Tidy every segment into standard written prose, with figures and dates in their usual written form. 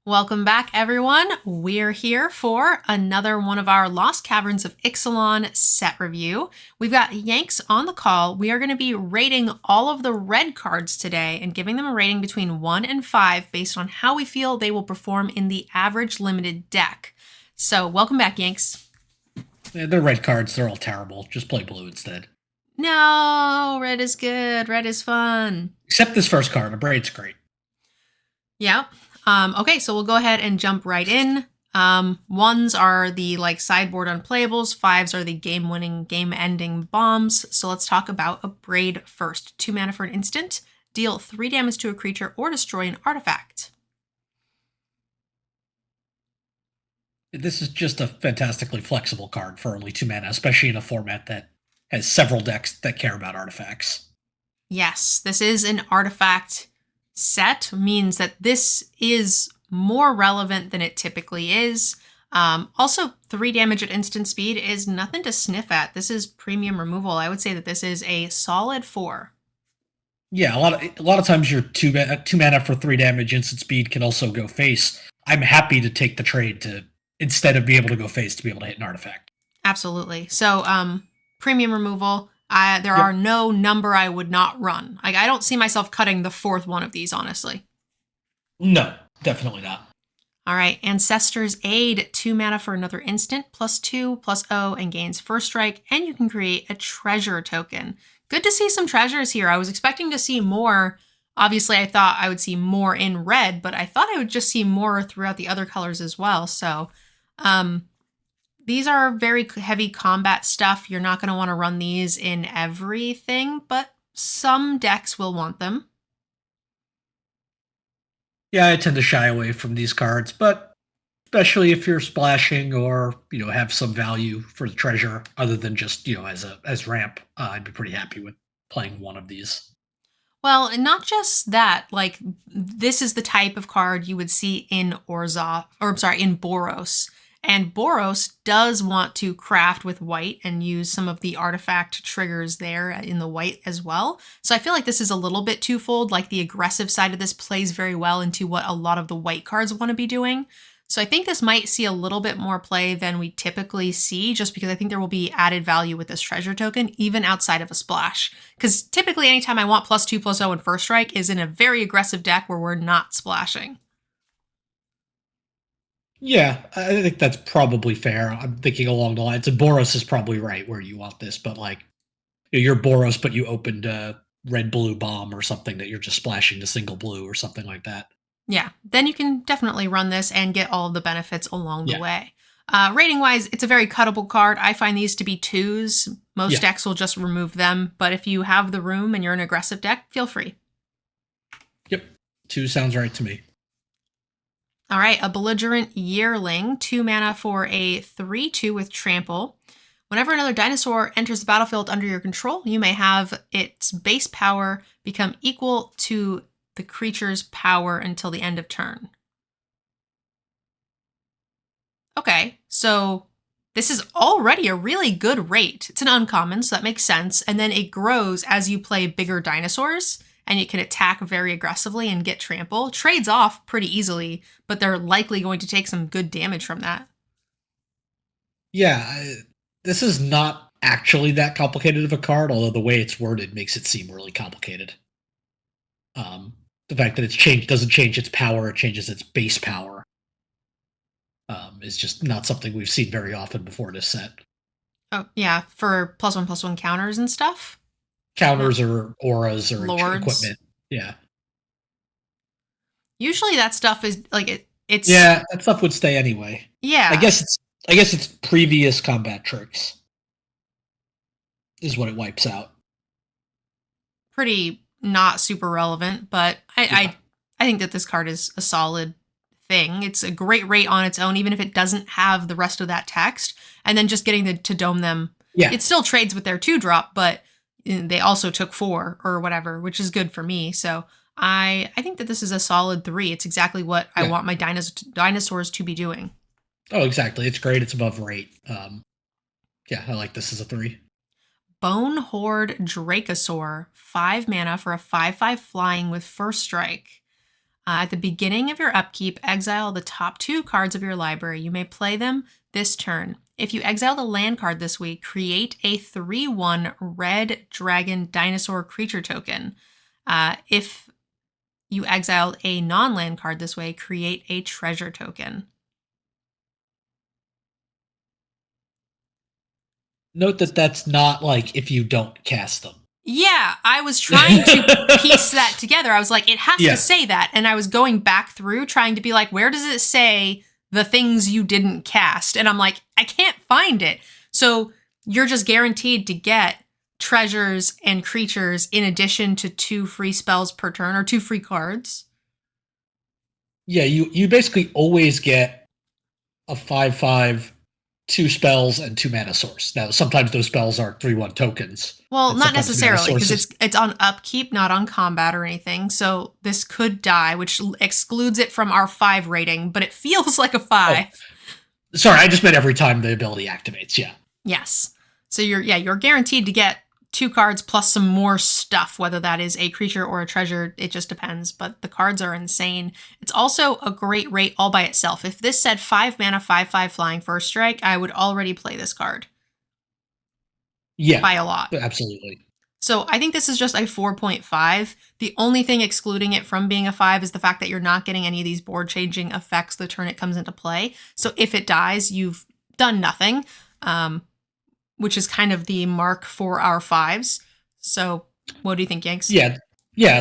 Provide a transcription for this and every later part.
Welcome back, everyone. We're here for another one of our Lost Caverns of Ixalan set review. We've got Yanks on the call. We are going to be rating all of the red cards today and giving them a rating between 1 and 5 based on how we feel they will perform in the average limited deck. So, welcome back, Yanks. Yeah, they're red cards. They're all terrible. Just play blue instead. No, red is good. Red is fun. Except this first card. A braid's great. Yeah. Okay, so we'll go ahead and jump right in. Ones are the sideboard unplayables. Fives are the game-winning, game-ending bombs. So let's talk about a braid first. 2 mana for an instant. Deal 3 damage to a creature or destroy an artifact. This is just a fantastically flexible card for only 2 mana, especially in a format that has several decks that care about artifacts. Yes, this is an artifact set, means that this is more relevant than it typically is. Also, 3 damage at instant speed is nothing to sniff at. This is premium removal. I would say that this is a solid 4. Yeah, a lot of times your 2 mana for 3 damage instant speed can also go face. I'm happy to take the trade to, instead of be able to go face, to be able to hit an artifact. Absolutely. So, premium removal. There are no number I would not run. I don't see myself cutting the 4th one of these, honestly. No, definitely not. All right, Ancestor's Aid, 2 mana for another instant, +2/+0, and gains first strike, and you can create a treasure token. Good to see some treasures here. I was expecting to see more. Obviously, I thought I would see more in red, but I thought I would just see more throughout the other colors as well. So, these are very heavy combat stuff. You're not going to want to run these in everything, but some decks will want them. Yeah, I tend to shy away from these cards, but especially if you're splashing or, have some value for the treasure other than just, as ramp, I'd be pretty happy with playing one of these. Well, and not just that, this is the type of card you would see in in Boros. And Boros does want to craft with white and use some of the artifact triggers there in the white as well. So I feel like this is a little bit twofold. Like the aggressive side of this plays very well into what a lot of the white cards want to be doing. So I think this might see a little bit more play than we typically see, just because I think there will be added value with this treasure token, even outside of a splash. Because typically anytime I want +2/+0 and first strike is in a very aggressive deck where we're not splashing. Yeah, I think that's probably fair. I'm thinking along the lines, and Boros is probably right where you want this, but you're Boros, but you opened a red-blue bomb or something that you're just splashing to single blue or something like that. Yeah, then you can definitely run this and get all of the benefits along the Yeah. way. Rating-wise, it's a very cuttable card. I find these to be 2s. Most decks will just remove them, but if you have the room and you're an aggressive deck, feel free. Yep, 2 sounds right to me. All right, a Belligerent Yearling, 2 mana for a 3/2 with Trample. Whenever another dinosaur enters the battlefield under your control, you may have its base power become equal to the creature's power until the end of turn. Okay, so this is already a really good rate. It's an uncommon, so that makes sense. And then it grows as you play bigger dinosaurs, and you can attack very aggressively and get trample. Trades off pretty easily, but they're likely going to take some good damage from that. Yeah, this is not actually that complicated of a card, although the way it's worded makes it seem really complicated. The fact that it's doesn't change its power, it changes its base power. Is just not something we've seen very often before this set. Oh, yeah, for +1/+1 counters and stuff? Counters or auras or Lords. equipment. Yeah. Usually that stuff is it's Yeah, that stuff would stay anyway. Yeah. I guess it's previous combat tricks is what it wipes out. Pretty not super relevant, but I think that this card is a solid thing. It's a great rate on its own, even if it doesn't have the rest of that text. And then just getting to dome them. Yeah. It still trades with their 2-drop, but they also took 4 or whatever, which is good for me. So I think that this is a solid 3. It's exactly what I want my dinosaurs to be doing. Oh, exactly. It's great. It's above rate. Yeah, I like this as a 3. Bone Horde Dracosaur, 5 mana for a 5/5 flying with first strike. At the beginning of your upkeep, exile the top 2 cards of your library. You may play them this turn. If you exile a land card this way, create a 3/1 red dragon dinosaur creature token. If you exiled a non-land card this way, create a treasure token. Note that that's not like if you don't cast them. Yeah, I was trying to piece that together. I was like, it has Yeah. to say that. And I was going back through trying to be like, where does it say the things you didn't cast? And I'm like, I can't find it. So you're just guaranteed to get treasures and creatures in addition to 2 free spells per turn or 2 free cards. Yeah, you basically always get a 5/5, 2 spells, and 2 mana source. Now, sometimes those spells are 3/1 tokens. Well, and not sometimes necessarily, mana because sources- it's on upkeep, not on combat or anything. So this could die, which excludes it from our 5 rating, but it feels like a 5. Sorry, I just meant every time the ability activates. Yeah. Yes. So you're guaranteed to get 2 cards plus some more stuff, whether that is a creature or a treasure. It just depends, but the cards are insane. It's also a great rate all by itself. If this said 5 mana, 5/5 flying first strike, I would already play this card. Yeah. By a lot. Absolutely. So I think this is just a 4.5. The only thing excluding it from being a 5 is the fact that you're not getting any of these board changing effects the turn it comes into play. So if it dies, you've done nothing, which is kind of the mark for our 5s. So what do you think, Yanks? Yeah.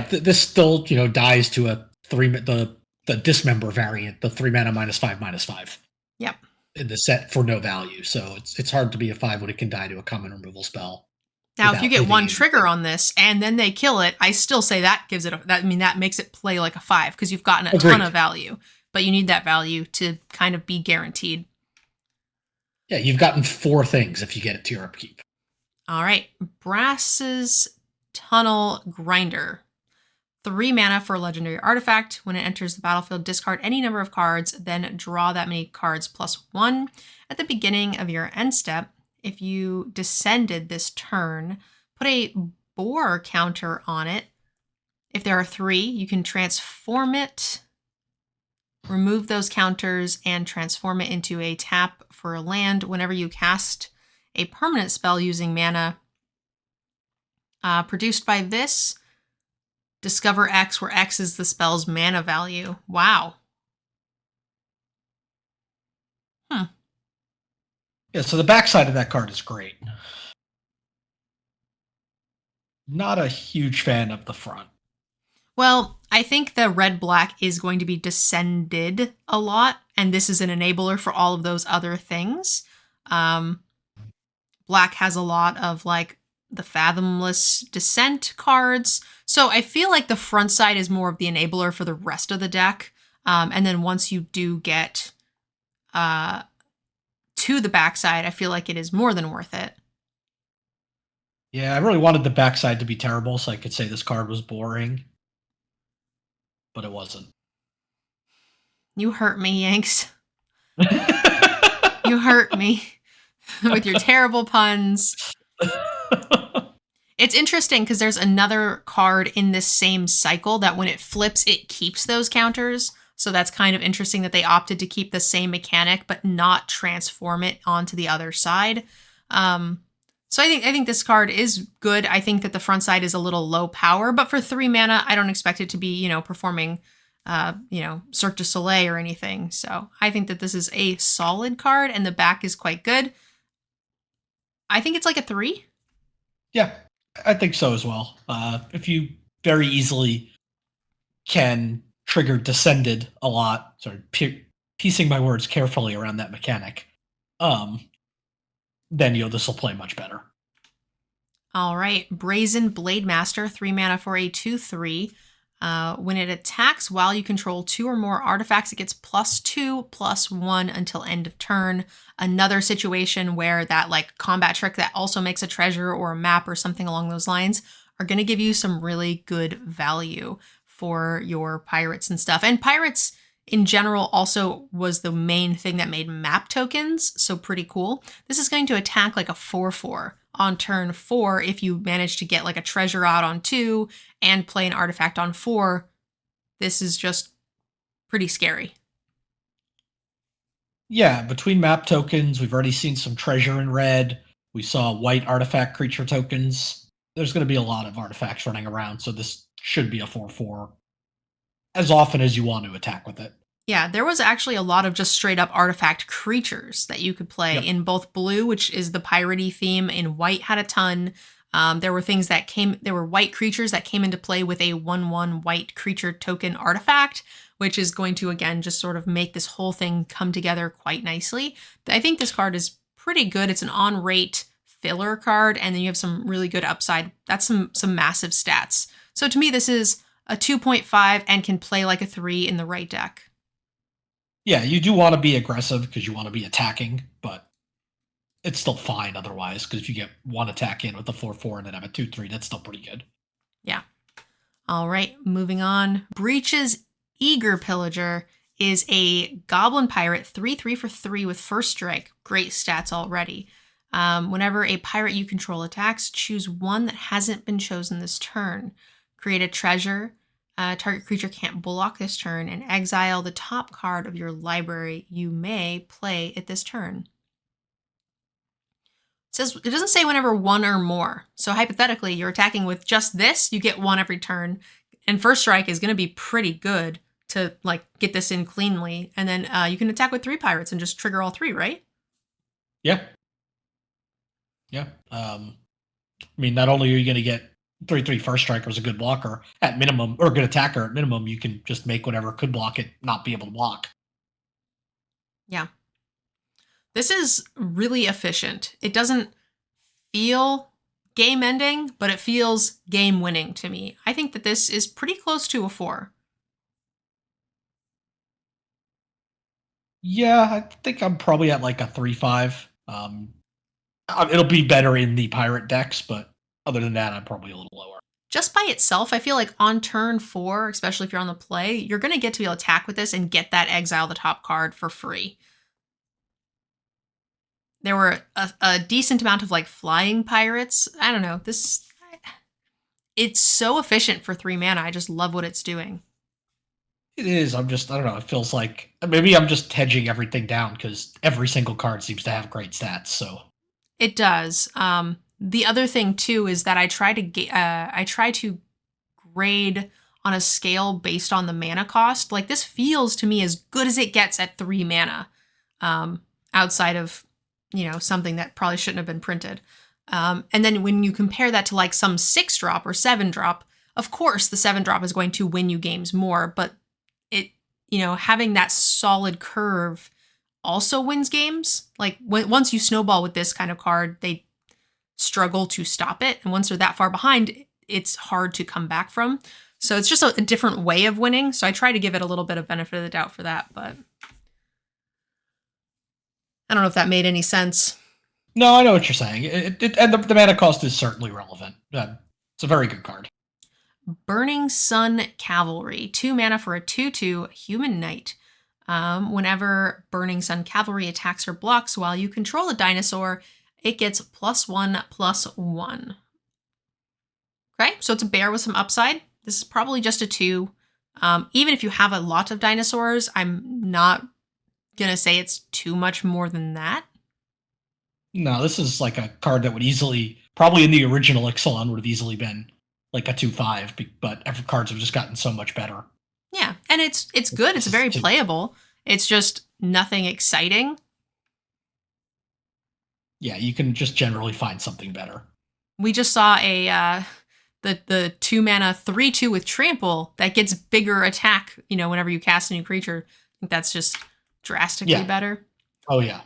This still dies to a 3 the dismember variant, the 3 mana -5/5. Yep. In the set for no value, so it's hard to be a 5 when it can die to a common removal spell. Now, if you get one anything. trigger on this and then they kill it, I still say that gives it that makes it play like a 5 because you've gotten a ton of value, but you need that value to kind of be guaranteed. Yeah, you've gotten 4 things if you get it to your upkeep. All right, Brass's Tunnel Grinder. 3 mana for a legendary artifact. When it enters the battlefield, discard any number of cards, then draw that many cards +1. At the beginning of your end step, if you descended this turn, put a boar counter on it. If there are 3, you can transform it, remove those counters, and transform it into a tap for a land whenever you cast a permanent spell using mana produced by this. Discover X, where X is the spell's mana value. Wow. Yeah, so the backside of that card is great. Not a huge fan of the front. Well, I think the red-black is going to be descended a lot, and this is an enabler for all of those other things. Black has a lot of like the Fathomless Descent cards. So I feel like the front side is more of the enabler for the rest of the deck. And then once you do get to the backside, I feel like it is more than worth it. Yeah, I really wanted the backside to be terrible so I could say this card was boring. But it wasn't. You hurt me, Yanks. You hurt me with your terrible puns. It's interesting because there's another card in this same cycle that when it flips, it keeps those counters. So that's kind of interesting that they opted to keep the same mechanic but not transform it onto the other side. So I think this card is good. I think that the front side is a little low power, but for 3 mana, I don't expect it to be, performing, Cirque du Soleil or anything. So I think that this is a solid card and the back is quite good. I think it's like a 3. Yeah, I think so as well. If you very easily can trigger Descended a lot, sorry, piecing my words carefully around that mechanic, then this will play much better. All right, Brazen Blade Master, 3 mana for a 2/3. When it attacks while you control 2 or more artifacts, it gets +2/+1 until end of turn. Another situation where that like combat trick that also makes a treasure or a map or something along those lines are going to give you some really good value for your pirates and stuff. And pirates in general also was the main thing that made map tokens, so pretty cool. This is going to attack like a 4/4 on turn 4 if you manage to get like a treasure out on 2 and play an artifact on 4. This is just pretty scary. Yeah, between map tokens, we've already seen some treasure in red. We saw white artifact creature tokens. There's going to be a lot of artifacts running around, so this should be a 4/4 as often as you want to attack with it. Yeah, there was actually a lot of just straight up artifact creatures that you could play Yep. in both blue, which is the piratey theme, and white had a ton. There were things that there were white creatures that came into play with a 1/1 white creature token artifact, which is going to, again, just sort of make this whole thing come together quite nicely. I think this card is pretty good. It's an on rate filler card, and then you have some really good upside. That's some massive stats. So to me, this is a 2.5 and can play like a 3 in the right deck. Yeah, you do want to be aggressive because you want to be attacking, but it's still fine otherwise, because if you get one attack in with the 4/4 and then have a 2/3, that's still pretty good. Yeah. All right, moving on. Breach's Eager Pillager is a goblin pirate, 3/3 for 3 with first strike. Great stats already. Whenever a pirate you control attacks, choose one that hasn't been chosen this turn. Create a treasure. Target creature can't block this turn, and exile the top card of your library you may play at this turn. It doesn't say whenever one or more. So hypothetically, you're attacking with just this, you get one every turn, and first strike is going to be pretty good to like get this in cleanly, and then you can attack with 3 pirates and just trigger all 3, right? Yeah. Yeah. I mean, not only are you going to get 3/3 first striker is a good blocker at minimum, or a good attacker at minimum, you can just make whatever could block it not be able to block. Yeah. This is really efficient. It doesn't feel game ending, but it feels game winning to me. I think that this is pretty close to a 4. Yeah, I think I'm probably at like a 3/5. It'll be better in the pirate decks, but other than that, I'm probably a little lower. Just by itself, I feel like on turn 4, especially if you're on the play, you're going to get to be able to attack with this and get that exile the top card for free. There were a decent amount of like flying pirates. I don't know. It's so efficient for 3 mana. I just love what it's doing. It is. I don't know. It feels like maybe I'm just hedging everything down because every single card seems to have great stats. So It does. The other thing too is that I try to grade on a scale based on the mana cost. Like this feels to me as good as it gets at 3 mana, outside of something that probably shouldn't have been printed. And then when you compare that to like some 6-drop or 7-drop, of course the 7-drop is going to win you games more, but it having that solid curve also wins games. Like once you snowball with this kind of card, they struggle to stop it, and once they're that far behind, it's hard to come back from. So it's just a different way of winning. So I try to give it a little bit of benefit of the doubt for that, but I don't know if that made any sense. no, I know what you're saying. And the mana cost is certainly relevant. It's a very good card. Burning Sun Cavalry, 2 mana for a 2/2 human knight. Whenever Burning Sun Cavalry attacks or blocks while you control a dinosaur, it gets +1/+1. Okay, so it's a bear with some upside. This is probably just a 2. Even if you have a lot of dinosaurs, I'm not going to say it's too much more than that. No, this is like a card that would easily, probably in the original Ixalan, would have easily been like a 2/5, but every cards have just gotten so much better. Yeah, and it's good. It's very playable. It's just nothing exciting. Yeah, you can just generally find something better. We just saw the 2 mana 3/2 with trample that gets bigger attack, whenever you cast a new creature. I think that's just drastically better. Oh yeah.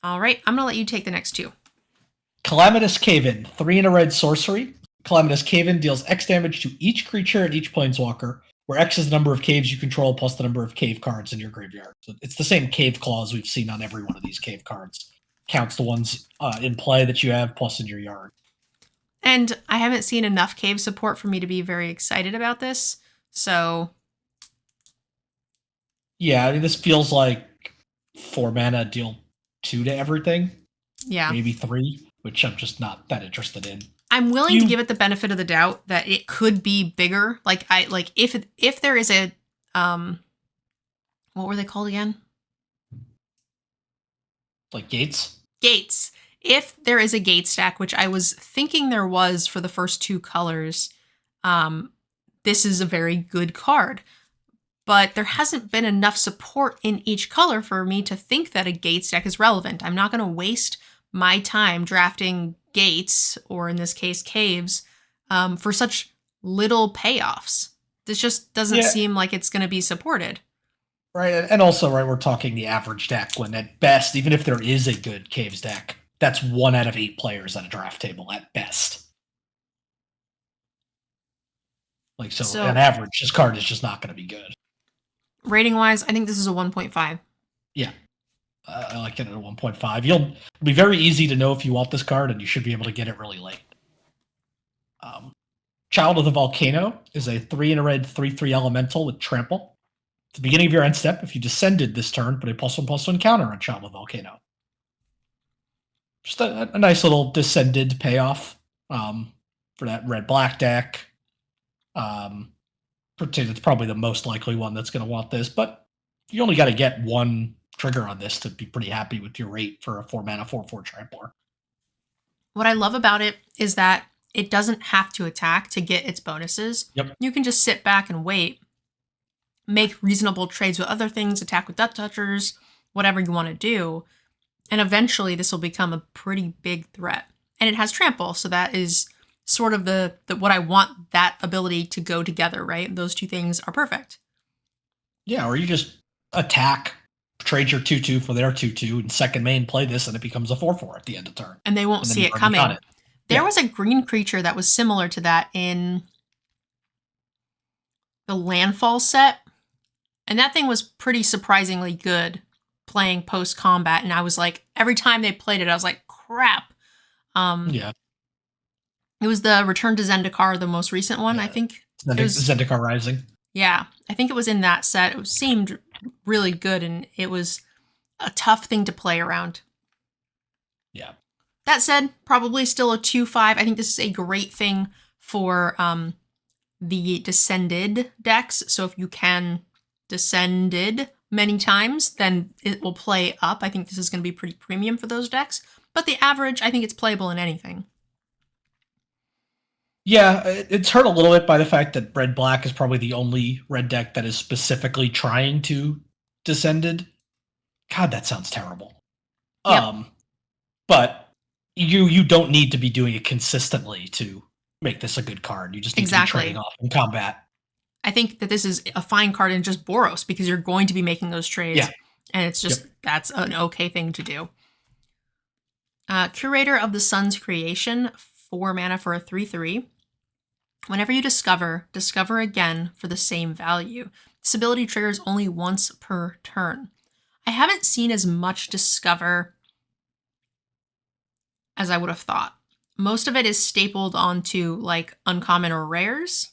All right, I'm going to let you take the next 2. Calamitous Cave-In, 3 and a red sorcery. Calamitous Cave-In deals X damage to each creature and each planeswalker, where X is the number of caves you control plus the number of cave cards in your graveyard. So it's the same cave clause we've seen on every one of these cave cards. Counts the ones in play that you have plus in your yard. And I haven't seen enough cave support for me to be very excited about this. So yeah, I mean, this feels like 4 mana deal 2 to everything. Yeah. Maybe 3, which I'm just not that interested in. I'm willing to give it the benefit of the doubt that it could be bigger. Like if there is a What were they called again? Like gates. Gates. If there is a gate stack, which I was thinking there was for the first two colors, um, this is a very good card. But there hasn't been enough support in each color for me to think that a gate stack is relevant. I'm not going to waste my time drafting gates, or in this case, caves, for such little payoffs. This just doesn't Yeah. seem like it's going to be supported. Right, and also, right, we're talking the average deck, when at best, even if there is a good Caves deck, that's 1 out of 8 players at a draft table at best. Like, so on So, average, this card is just not going to be good. rating wise, I think this is a 1.5. Yeah, I like it at a 1.5. It'll be very easy to know if you want this card, and you should be able to get it really late. Child of the Volcano is a 3 and a red 3/3 elemental with trample. At the beginning of your end step, if you descended this turn, put a +1/+1 counter on Child of the Volcano. Just a nice little descended payoff for that red-black deck. It's probably the most likely one that's going to want this, but you only got to get one trigger on this to be pretty happy with your rate for a 4-mana 4/4 trampler. What I love about it is that it doesn't have to attack to get its bonuses. Yep. You can just sit back and wait, make reasonable trades with other things, attack with Death Touchers, whatever you want to do, and eventually this will become a pretty big threat. And it has trample, so that is sort of the what I want that ability to go together, right? Those two things are perfect. Yeah, or you just attack, trade your 2/2 for their 2/2, and second main play this, and it becomes a 4/4 at the end of turn. And they won't And then see you've it already got coming. it. There Yeah. was a green creature that was similar to that in the Landfall set, and that thing was pretty surprisingly good playing post combat. And I was like, every time they played it, I was like, crap. Yeah. It was the Return to Zendikar, the most recent one, Yeah. I think. It was, Zendikar Rising. yeah, I think it was in that set. It seemed really good, and it was a tough thing to play around. Yeah. That said, probably still a 2/5. I think this is a great thing for the descended decks. So if you can descended many times, then it will play up. I think this is going to be pretty premium for those decks. But the average, I think it's playable in anything. Yeah, it's hurt a little bit by the fact that red black is probably the only red deck that is specifically trying to descended. God, that sounds terrible. Yep. But you don't need to be doing it consistently to make this a good card. You just need to be trading off in combat. I think that this is a fine card in just Boros because you're going to be making those trades. Yeah. And it's just, that's an okay thing to do. Curator of the Sun's Creation, 4 mana for a 3/3. Whenever you discover again for the same value. This ability triggers only once per turn. I haven't seen as much discover as I would have thought. Most of it is stapled onto like uncommon or rares.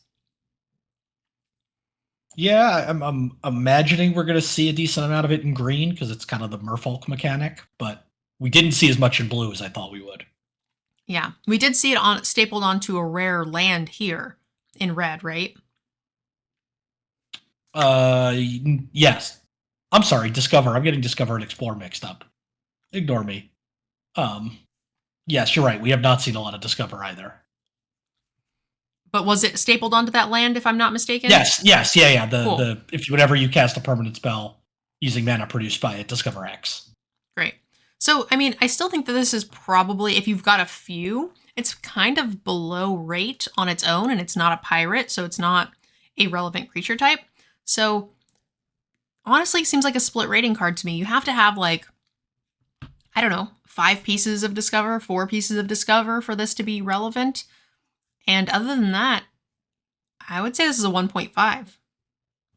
Yeah, I'm imagining we're going to see a decent amount of it in green because it's kind of the merfolk mechanic, but we didn't see as much in blue as I thought we would. Yeah, we did see it stapled onto a rare land here in red, right? Yes. I'm sorry, Discover. I'm getting Discover and Explore mixed up. Ignore me. Yes, you're right. We have not seen a lot of Discover either. But was it stapled onto that land, if I'm not mistaken? Yes, yeah. Cool. Whenever you cast a permanent spell using mana produced by it, Discover X. Great. So, I mean, I still think that this is probably, if you've got a few, it's kind of below rate on its own, and it's not a pirate, so it's not a relevant creature type. So, honestly, it seems like a split rating card to me. You have to have, like, I don't know, 5 pieces of Discover, 4 pieces of Discover for this to be relevant. And other than that, I would say this is a 1.5.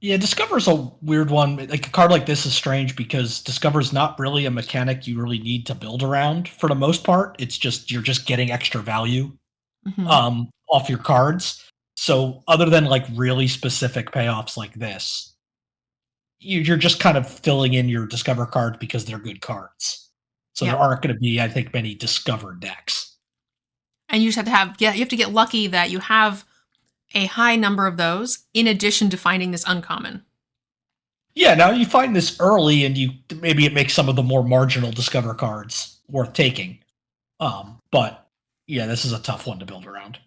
Yeah, Discover's a weird one. Like a card like this is strange because Discover's not really a mechanic you really need to build around for the most part. It's just you're just getting extra value off your cards. So other than like really specific payoffs like this, you're just kind of filling in your Discover cards because they're good cards. So there aren't going to be, I think, many Discover decks. And you just have to you have to get lucky that you have a high number of those in addition to finding this uncommon. Yeah, now you find this early, and maybe it makes some of the more marginal Discover cards worth taking. But yeah, this is a tough one to build around.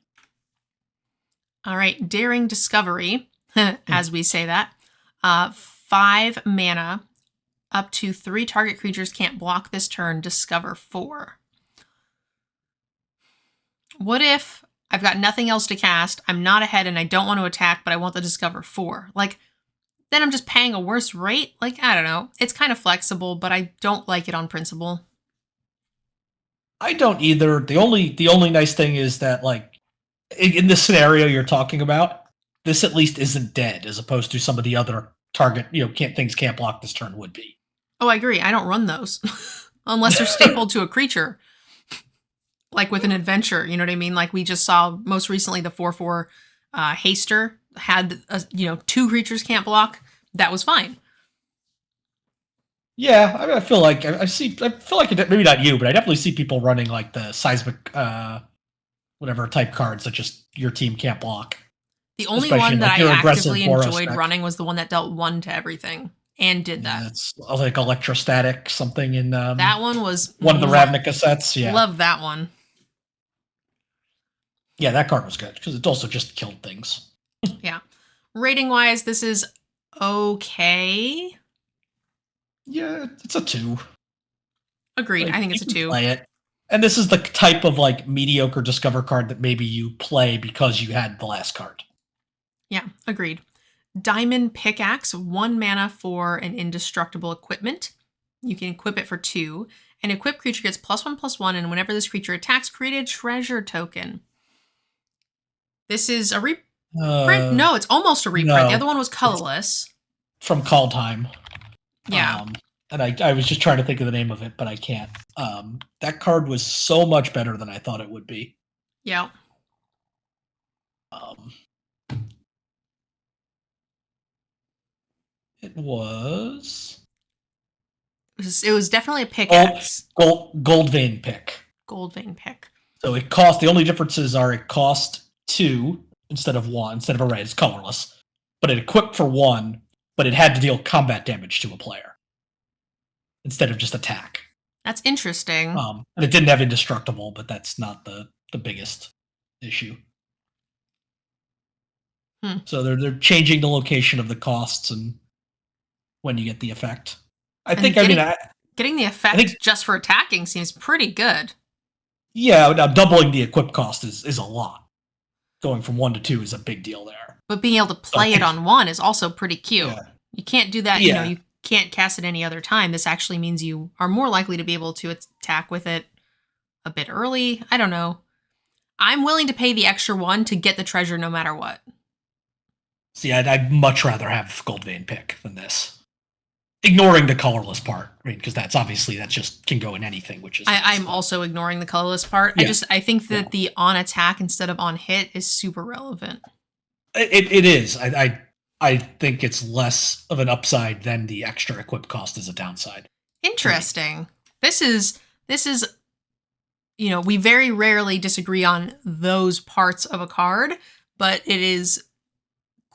All right, Daring Discovery, Mm. as we say that. 5 mana, up to 3 target creatures can't block this turn, discover 4. What if I've got nothing else to cast, I'm not ahead, and I don't want to attack, but I want to discover 4? Like, then I'm just paying a worse rate? Like, I don't know. It's kind of flexible, but I don't like it on principle. I don't either. The only nice thing is that, like, in this scenario you're talking about, this at least isn't dead, as opposed to some of the other target can't block this turn would be. Oh, I agree. I don't run those unless they're stapled to a creature, like with an adventure. You know what I mean? Like we just saw most recently, the 4/4 Haster had 2 creatures can't block. That was fine. Yeah, I feel like I feel like maybe not you, but I definitely see people running like the seismic, whatever type cards that just your team can't block. The only Especially one in, that like, I your aggressive actively Boros enjoyed deck. running was the one that dealt 1 to everything and did Yeah, that. it's like electrostatic something in That one was one of the Ravnica sets. Yeah, Love that one. yeah, that card was good because it also just killed things. Yeah. Rating wise, this is okay. Yeah, it's a 2. Agreed. Like, I think you it's a can 2. play it, and this is the type of like mediocre discover card that maybe you play because you had the last card. Yeah, agreed. Diamond Pickaxe, 1 mana for an indestructible equipment. You can equip it for 2. An equipped creature gets +1/+1, and whenever this creature attacks, create a treasure token. This is a reprint? No, it's almost a reprint. The No, other one was it's colorless. from Call Time. Yeah. And I was just trying to think of the name of it, but I can't. That card was so much better than I thought it would be. Yeah. Um, it was It was definitely a pickaxe. gold vein pick. Gold vein pick. So the only differences are it cost 2 instead of 1, instead of a red. It's colorless, but it equipped for 1, but it had to deal combat damage to a player instead of just attack. That's interesting. And it didn't have indestructible, but that's not the biggest issue. So they're changing the location of the costs and when you get the effect. Getting the effect just for attacking seems pretty good. Yeah, now doubling the equip cost is a lot. Going from 1 to 2 is a big deal there. But being able to play it on 1 is also pretty cute. Yeah. You can't do that, Yeah. you can't cast it any other time. This actually means you are more likely to be able to attack with it a bit early. I don't know. I'm willing to pay the extra 1 to get the treasure no matter what. See, I'd much rather have Gold Vein pick than this. Ignoring the colorless part, I mean, because that just can go in anything, which is. I'm also ignoring the colorless part. Yeah. I think that the on attack instead of on hit is super relevant. It is. I think it's less of an upside than the extra equip cost is a downside. Interesting. This is we very rarely disagree on those parts of a card, but it is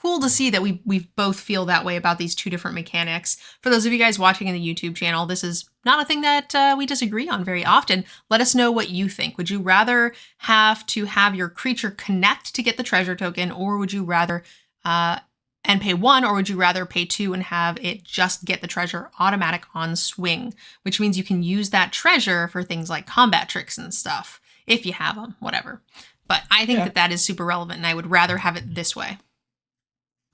cool to see that we both feel that way about these 2 different mechanics. For those of you guys watching in the YouTube channel, this is not a thing that we disagree on very often. Let us know what you think. Would you rather have to have your creature connect to get the treasure token, or would you rather and pay 1, or would you rather pay 2 and have it just get the treasure automatic on swing, which means you can use that treasure for things like combat tricks and stuff, if you have them, whatever. But I think that is super relevant, and I would rather have it this way.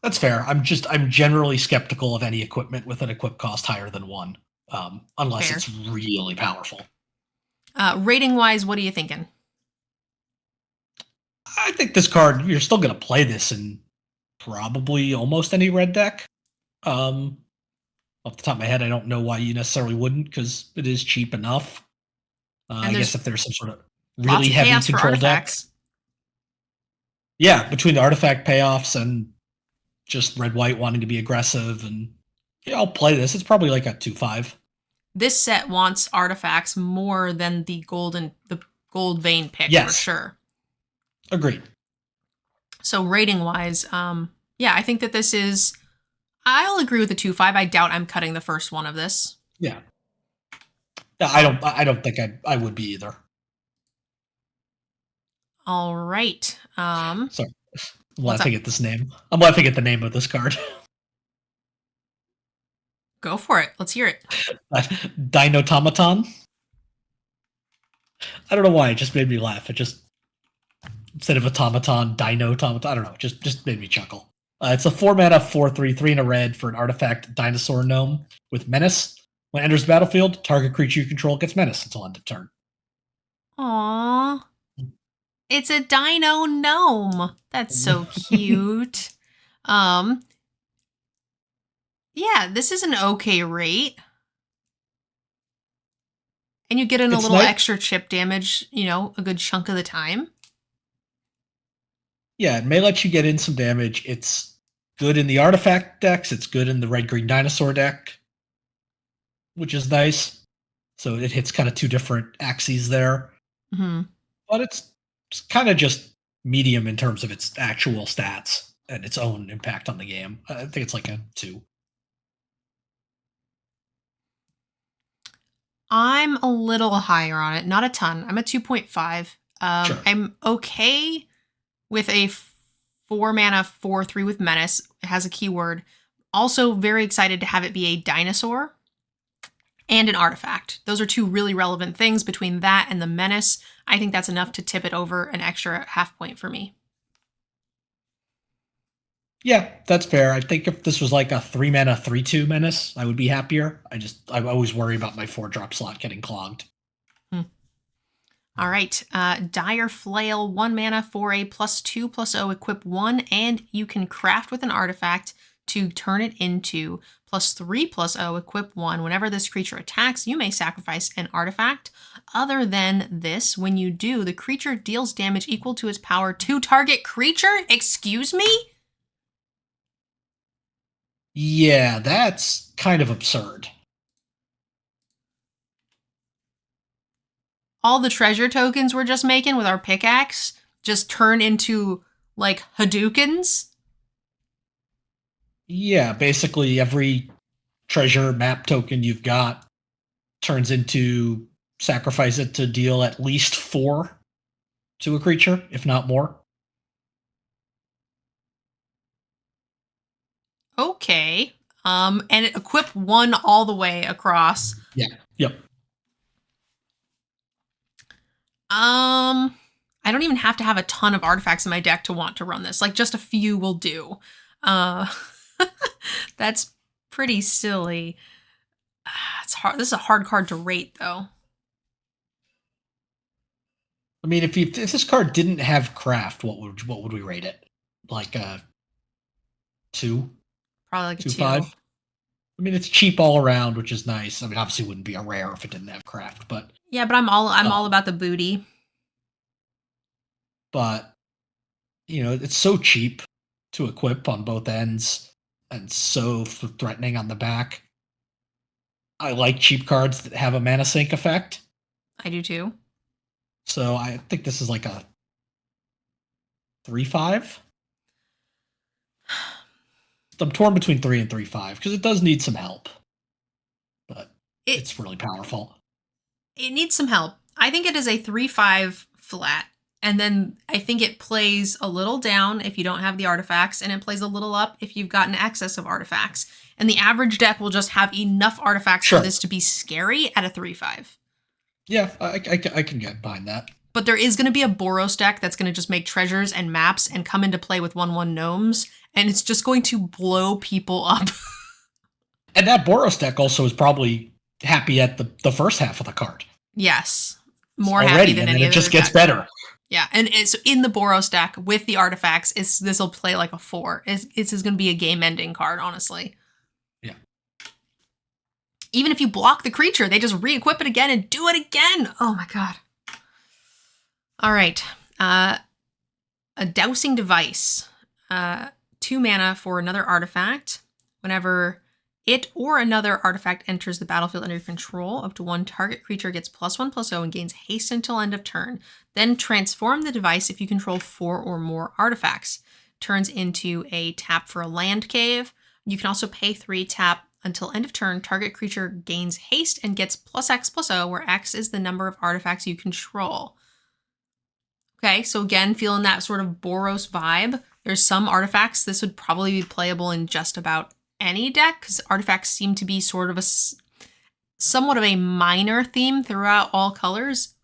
That's fair. I'm generally skeptical of any equipment with an equip cost higher than 1, unless it's really powerful. Rating wise, what are you thinking? I think this card, you're still going to play this in probably almost any red deck. Off the top of my head, I don't know why you necessarily wouldn't, because it is cheap enough. I guess if there's some sort of really heavy control deck. Yeah, between the artifact payoffs and just red-white wanting to be aggressive, and I'll play this. It's probably like a 2/5. This set wants artifacts more than the gold vein pick, for sure. Agreed. So rating wise, I think that this is I'll agree with the 2/5. I doubt I'm cutting the first one of this. Yeah. I don't think I would be either. All right. Sorry. I'm What's up? laughing at this name. I'm laughing at the name of this card. Go for it. Let's hear it. Dinotomaton. I don't know why. It just made me laugh. It just, instead of automaton, dinotomaton. I don't know. It just made me chuckle. It's a 4-mana 4/3, 3 in a red for an artifact dinosaur gnome with menace. When it enters the battlefield, target creature you control gets menace until end of turn. Aww. It's a dino gnome. That's so cute. Yeah, this is an okay rate. And you get in a little extra chip damage, a good chunk of the time. Yeah, it may let you get in some damage. It's good in the artifact decks. It's good in the red-green dinosaur deck, which is nice. So it hits kind of two different axes there. Mm-hmm. But it's kind of just medium in terms of its actual stats and its own impact on the game. I think it's like a 2. I'm a little higher on it, not a ton. I'm a 2.5. Sure. I'm okay with a 4-mana 4/3 with menace. It has a keyword. Also very excited to have it be a dinosaur and an artifact. Those are two really relevant things. Between that and the menace, I think that's enough to tip it over an extra half point for me. Yeah, that's fair. I think if this was like a 3-mana 3/2 menace, I would be happier. I always worry about my 4-drop slot getting clogged. All right, Dire Flail, 1-mana, 4/a, +2/+0, equip 1, and you can craft with an artifact to turn it into +3/+0, equip 1. Whenever this creature attacks, you may sacrifice an artifact. Other than this, when you do, the creature deals damage equal to its power to target creature? Excuse me? Yeah, that's kind of absurd. All the treasure tokens we're just making with our pickaxe just turn into, like, Hadoukens? Yeah, basically every treasure map token you've got turns into sacrifice it to deal at least 4 to a creature, if not more. Okay. And it equip 1 all the way across. Yeah. Yep. I don't even have to have a ton of artifacts in my deck to want to run this. Like, just a few will do. That's pretty silly. It's hard. This is a hard card to rate, though. I mean, if this card didn't have craft, what would we rate it? Like a 2? Probably like a 2. 2.5? I mean, it's cheap all around, which is nice. I mean, obviously, it wouldn't be a rare if it didn't have craft, but Yeah, but I'm all about the booty. But it's so cheap to equip on both ends, and so threatening on the back. I like cheap cards that have a mana sink effect. I do too. So I think this is like a 3.5. I'm torn between 3 and 3.5 because it does need some help, but it's really powerful. It needs some help. I think it is a 3/5 flat, and then I think it plays a little down if you don't have the artifacts, and it plays a little up if you've got an excess of artifacts. And the average deck will just have enough artifacts for this to be scary at a 3/5. Yeah, I can get behind that. But there is going to be a Boros deck that's going to just make treasures and maps and come into play with 1/1 gnomes, and it's just going to blow people up. And that Boros deck also is probably happy at the first half of the card. Yes. More happy than any other. It just gets better. Yeah, and it's in the Boros deck with the artifacts. This will play like a 4. It's going to be a game-ending card, honestly. Yeah. Even if you block the creature, they just re-equip it again and do it again. Oh my god. All right. A Dowsing Device. 2 mana for another artifact. Whenever it or another artifact enters the battlefield under your control, up to 1 target creature gets +1/+0 and gains haste until end of turn. Then transform the device if you control 4 or more artifacts. Turns into a tap for a land cave. You can also pay 3, tap until end of turn. Target creature gains haste and gets +X/+O, where X is the number of artifacts you control. Okay, so again, feeling that sort of Boros vibe. There's some artifacts. This would probably be playable in just about any deck because artifacts seem to be sort of somewhat of a minor theme throughout all colors.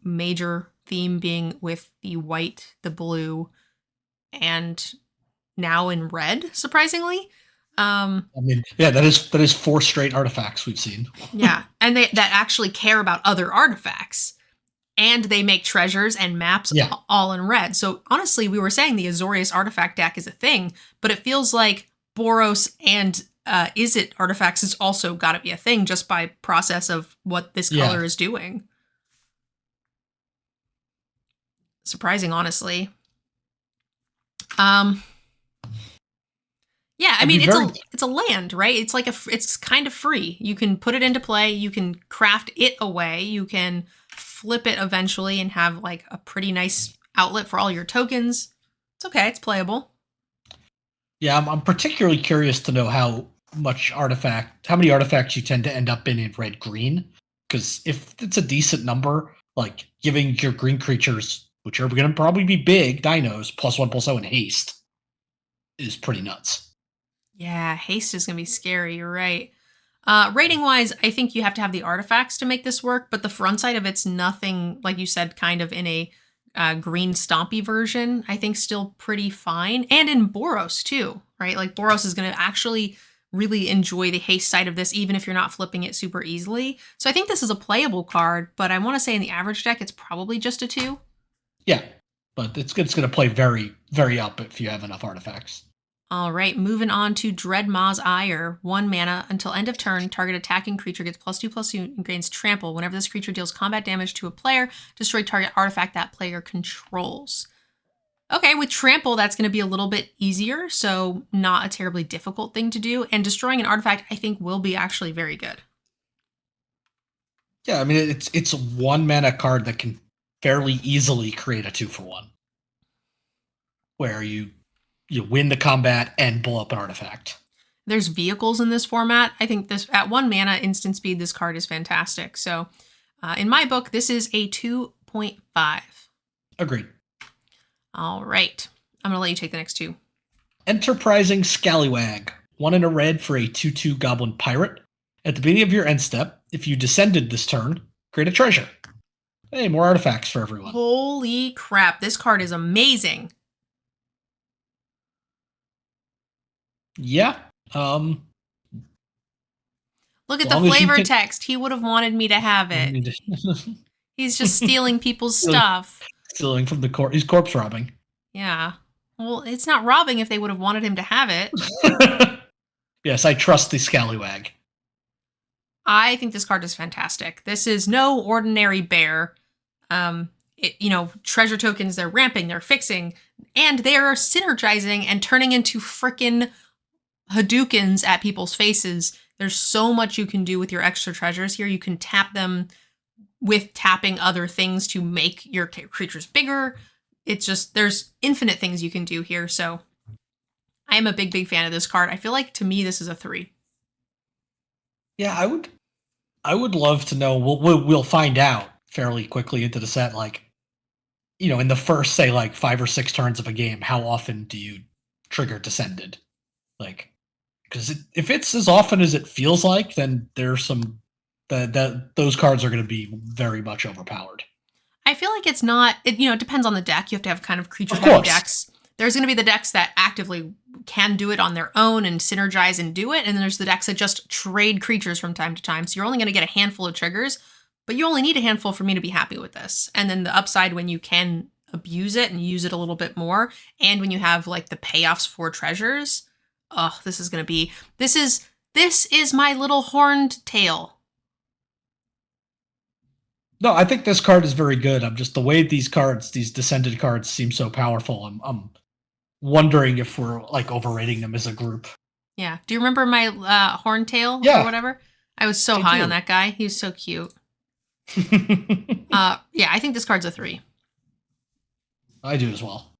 Major theme being with the white, the blue, and now in red, surprisingly. I mean, yeah, that is 4 straight artifacts we've seen. Yeah, and that actually care about other artifacts. And they make treasures and maps all in red. So honestly, we were saying the Azorius artifact deck is a thing, but it feels like Boros and Izzet artifacts has also got to be a thing just by process of what this color is doing. Surprising, honestly. Yeah, I mean it's a land, right? It's like it's kind of free. You can put it into play. You can craft it away. You can flip it eventually and have like a pretty nice outlet for all your tokens. It's okay. It's playable. Yeah, I'm particularly curious to know how many artifacts you tend to end up in red green. Because if it's a decent number, like giving your green creatures, which are going to probably be big dinos, +1/+0 and haste, is pretty nuts. Yeah, haste is going to be scary. You're right. Rating wise, I think you have to have the artifacts to make this work, but the front side of it's nothing, like you said, kind of in a green stompy version. I think still pretty fine. And in Boros too, right? Like Boros is going to actually really enjoy the haste side of this, even if you're not flipping it super easily. So I think this is a playable card, but I want to say in the average deck, it's probably just a 2. Yeah, but it's going to play very, very up if you have enough artifacts. All right, moving on to Dreadmaw's Ire. 1 mana until end of turn. Target attacking creature gets +2/+2 and gains trample. Whenever this creature deals combat damage to a player, destroy target artifact that player controls. Okay, with trample, that's going to be a little bit easier, so not a terribly difficult thing to do. And destroying an artifact, I think, will be actually very good. Yeah, I mean, it's a 1 mana card that can fairly easily create a 2-for-1. Where you win the combat and blow up an artifact. There's vehicles in this format. I think this at 1 mana instant speed, this card is fantastic. So in my book, this is a 2.5. Agreed. All right. I'm going to let you take the next 2. Enterprising Scallywag. 1 in a red for a 2/2 goblin pirate. At the beginning of your end step, if you descended this turn, create a treasure. Hey, more artifacts for everyone. Holy crap. This card is amazing. Yeah. Look at the flavor text. He would have wanted me to have it. He's just stealing people's stuff. Stealing from the corpse. He's corpse robbing. Yeah. Well, it's not robbing if they would have wanted him to have it. Yes, I trust the Scallywag. I think this card is fantastic. This is no ordinary bear. Treasure tokens, they're ramping, they're fixing, and they're synergizing and turning into frickin' Hadoukens at people's faces. There's so much you can do with your extra treasures here. You can tap them with tapping other things to make your creatures bigger. It's just, there's infinite things you can do here. So I am a big, big fan of this card. I feel like to me, this is a 3. Yeah, I would love to know. We'll find out fairly quickly into the set. Like, in the first, say, like 5 or 6 turns of a game, how often do you trigger Descended? Like, because if it's as often as it feels like, then there's some those cards are going to be very much overpowered. I feel like it's not. It depends on the deck. You have to have kind of creature-heavy decks. There's going to be the decks that actively can do it on their own and synergize and do it, and then there's the decks that just trade creatures from time to time. So you're only going to get a handful of triggers, but you only need a handful for me to be happy with this. And then the upside when you can abuse it and use it a little bit more, and when you have like the payoffs for treasures. Oh, this is going to be, this is my little horned tail. No, I think this card is very good. I'm just, the way these Descended cards seem so powerful. I'm wondering if we're like overrating them as a group. Yeah. Do you remember my horned tail or whatever? I was so high on that guy. He was so cute. Yeah, I think this card's a 3. I do as well.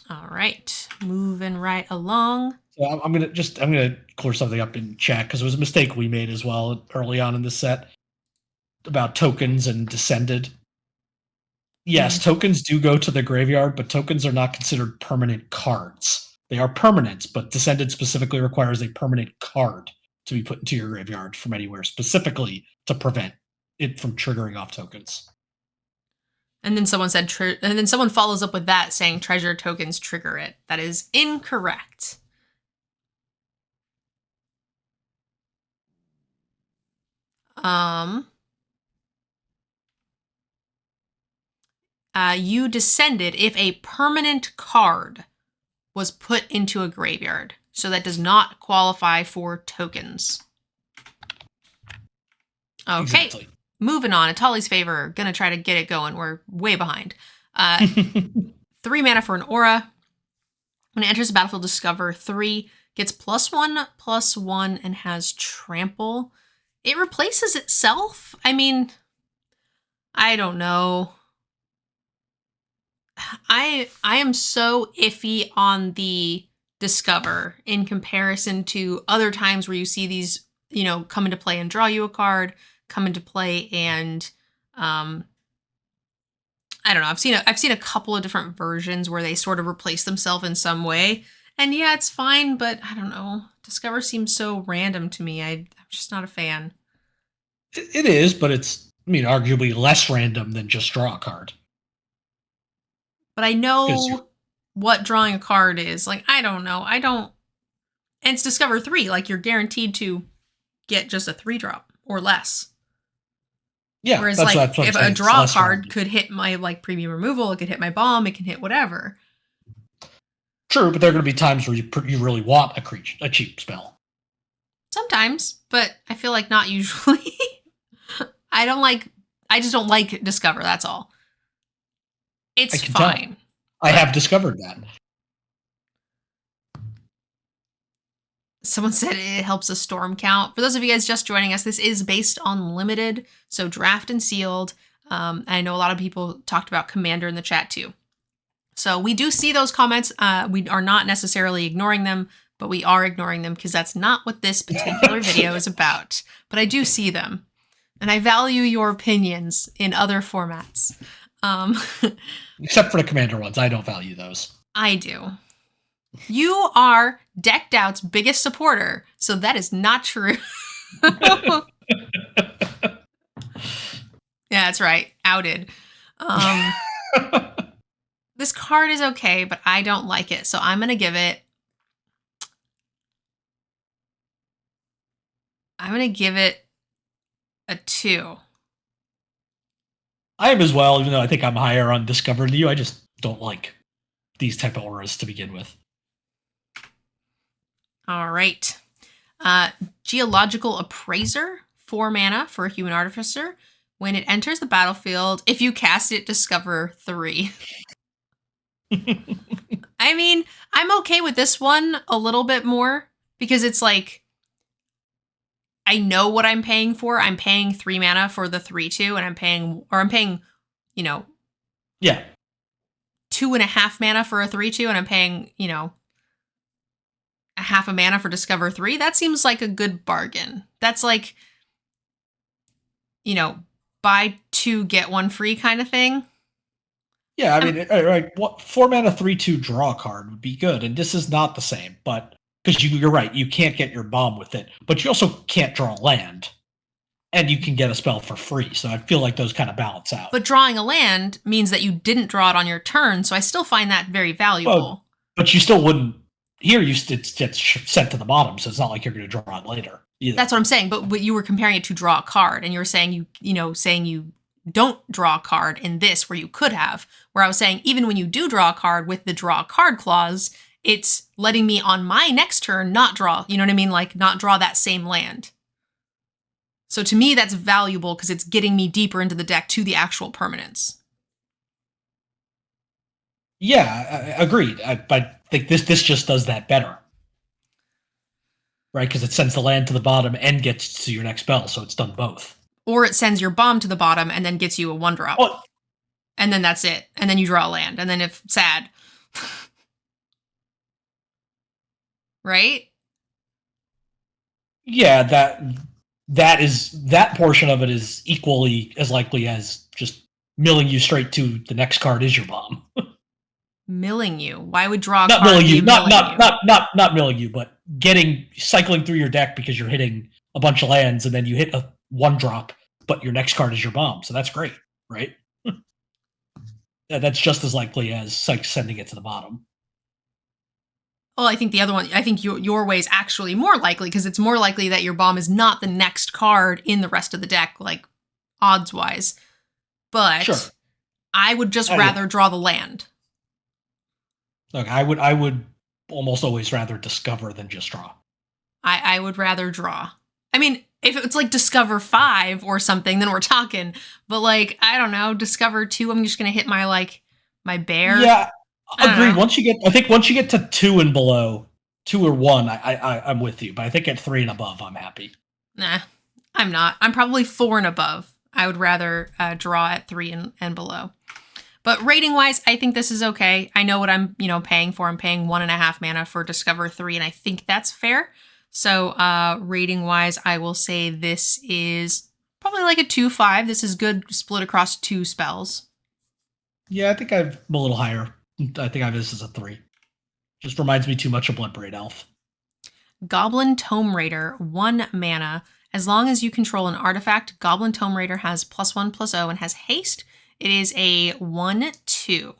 All right. Moving right along. So I'm gonna clear something up in chat because it was a mistake we made as well early on in the set about tokens and descended. Yes, tokens do go to the graveyard, but tokens are not considered permanent cards. They are permanent, but descended specifically requires a permanent card to be put into your graveyard from anywhere, specifically to prevent it from triggering off tokens. And then someone said, and then someone follows up with that saying treasure tokens trigger it. That is incorrect. You descended if a permanent card was put into a graveyard. So that does not qualify for tokens. Okay. Exactly. Moving on. Atali's favor. Gonna try to get it going. We're way behind. 3 mana for an aura. When it enters the battlefield, discover 3. Gets +1/+1 and has trample. It replaces itself? I mean, I don't know. I am so iffy on the discover in comparison to other times where you see these, come into play and draw you a card, come into play and I don't know. I've seen a couple of different versions where they sort of replace themselves in some way. And yeah, it's fine, but I don't know. Discover seems so random to me. I'm just not a fan. It is, but it's, arguably less random than just draw a card. But I know what drawing a card is. Like, I don't know. And it's Discover 3. Like, you're guaranteed to get just a 3-drop or less. Yeah. Whereas, if a draw card could hit my, premium removal, it could hit my bomb, it can hit whatever. True, but there are going to be times where you really want a cheap spell. Sometimes, but I feel like not usually. I just don't like Discover, that's all. It's fine. I have discovered that. Someone said it helps a storm count. For those of you guys just joining us, this is based on limited, so draft and sealed. I know a lot of people talked about Commander in the chat too. So we do see those comments. We are not necessarily ignoring them, but we are ignoring them because that's not what this particular video is about. But I do see them, and I value your opinions in other formats. Except for the Commander ones. I don't value those. I do. You are Decked Out's biggest supporter, so that is not true. Yeah, that's right. Outed. This card is okay, but I don't like it, so I'm going to give it... a 2. I am as well, even though I think I'm higher on Discover than you. I just don't like these type of auras to begin with. All right. Geological Appraiser, 4 mana for a Human Artificer. When it enters the battlefield, if you cast it, discover 3. I mean, I'm okay with this one a little bit more because it's like, I know what I'm paying for. I'm paying 3 mana for the 3/2, and I'm paying, yeah, 2.5 mana for a 3/2, and I'm paying, a half a mana for Discover 3. That seems like a good bargain. That's like, buy 2, get 1 free kind of thing. Yeah, I mean, right, 4 mana 3/2 draw card would be good, and this is not the same, but because you're right, you can't get your bomb with it, but you also can't draw land, and you can get a spell for free, so I feel like those kind of balance out. But drawing a land means that you didn't draw it on your turn, so I still find that very valuable. Well, but you still wouldn't... Here, it gets sent to the bottom, so it's not like you're going to draw it later either. That's what I'm saying, but you were comparing it to draw a card, and you were saying saying you don't draw a card in this where you could have, where I was saying even when you do draw a card with the draw a card clause, it's letting me on my next turn not draw, you know what I mean? Like not draw that same land. So to me, that's valuable because it's getting me deeper into the deck to the actual permanents. Yeah, agreed. I think this just does that better. Right, because it sends the land to the bottom and gets to your next spell, so it's done both. Or it sends your bomb to the bottom and then gets you a 1-drop. Oh. And then that's it. And then you draw a land. And then if sad. right? Yeah, that portion of it is equally as likely as just milling you straight to the next card is your bomb. Milling you. Why would draw a Not card milling you, be milling you? not milling you, but cycling through your deck because you're hitting a bunch of lands and then you hit a one drop, but your next card is your bomb. So that's great, right? That's just as likely as like sending it to the bottom. Well, I think the other one, I think your way is actually more likely because it's more likely that your bomb is not the next card in the rest of the deck, like odds wise. But Sure. I would just rather draw the land. Look, I would almost always rather discover than just draw. I would rather draw. I mean, if it's like Discover 5 or something, then we're talking. But like, I don't know, Discover 2, I'm just gonna hit my bear. Yeah, agreed. Know. I think once you get to 2 and below, 2 or 1, I'm with you. But I think at 3 and above, I'm happy. Nah, I'm not. I'm probably 4 and above. I would rather draw at 3 and below. But rating wise, I think this is okay. I know what I'm paying for. I'm paying 1.5 mana for Discover 3, and I think that's fair. So rating wise, I will say this is probably like a 2-5. This is good split across 2 spells. Yeah, I think I'm a little higher. I think I have this as a 3. Just reminds me too much of Bloodbraid Elf. Goblin Tome Raider, 1 mana. As long as you control an artifact, Goblin Tome Raider has +1/+0 and has haste. It is a 1/2.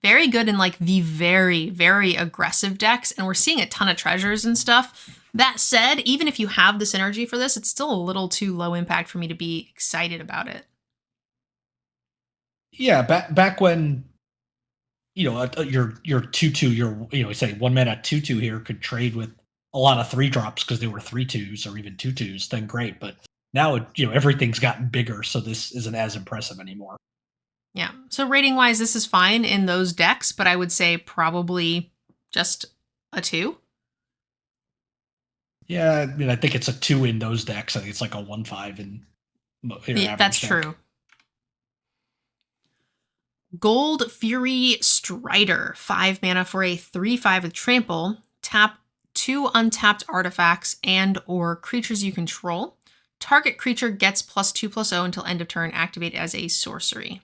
Very good in like the very, very aggressive decks, and we're seeing a ton of treasures and stuff. That said, even if you have the synergy for this, it's still a little too low impact for me to be excited about it. Yeah, back when your 2/2, your say 1 mana 2/2 here could trade with a lot of 3-drops because they were 3/2s or even 2/2s, then great. But now everything's gotten bigger, so this isn't as impressive anymore. Yeah. So rating wise, this is fine in those decks, but I would say probably just a 2. Yeah, I mean, I think it's a 2 in those decks. I think it's like a 1/5 in your average that's deck. true. Gold Fury Strider, 5 mana for a 3/5 with trample. Tap 2 untapped artifacts and or creatures you control. Target creature gets +2/+0 until end of turn. Activate as a sorcery.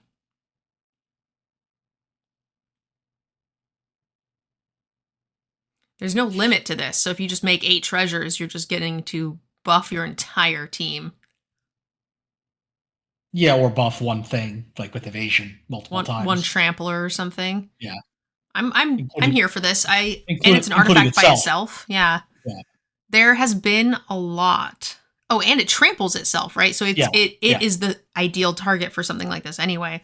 There's no limit to this, so if you just make 8 treasures, you're just getting to buff your entire team. Yeah, or buff one thing, like with evasion multiple times. One trampler or something. Yeah. I'm here for this. And it's an including artifact by itself. Yeah. There has been a lot. Oh, and it tramples itself, right? So it is the ideal target for something like this anyway.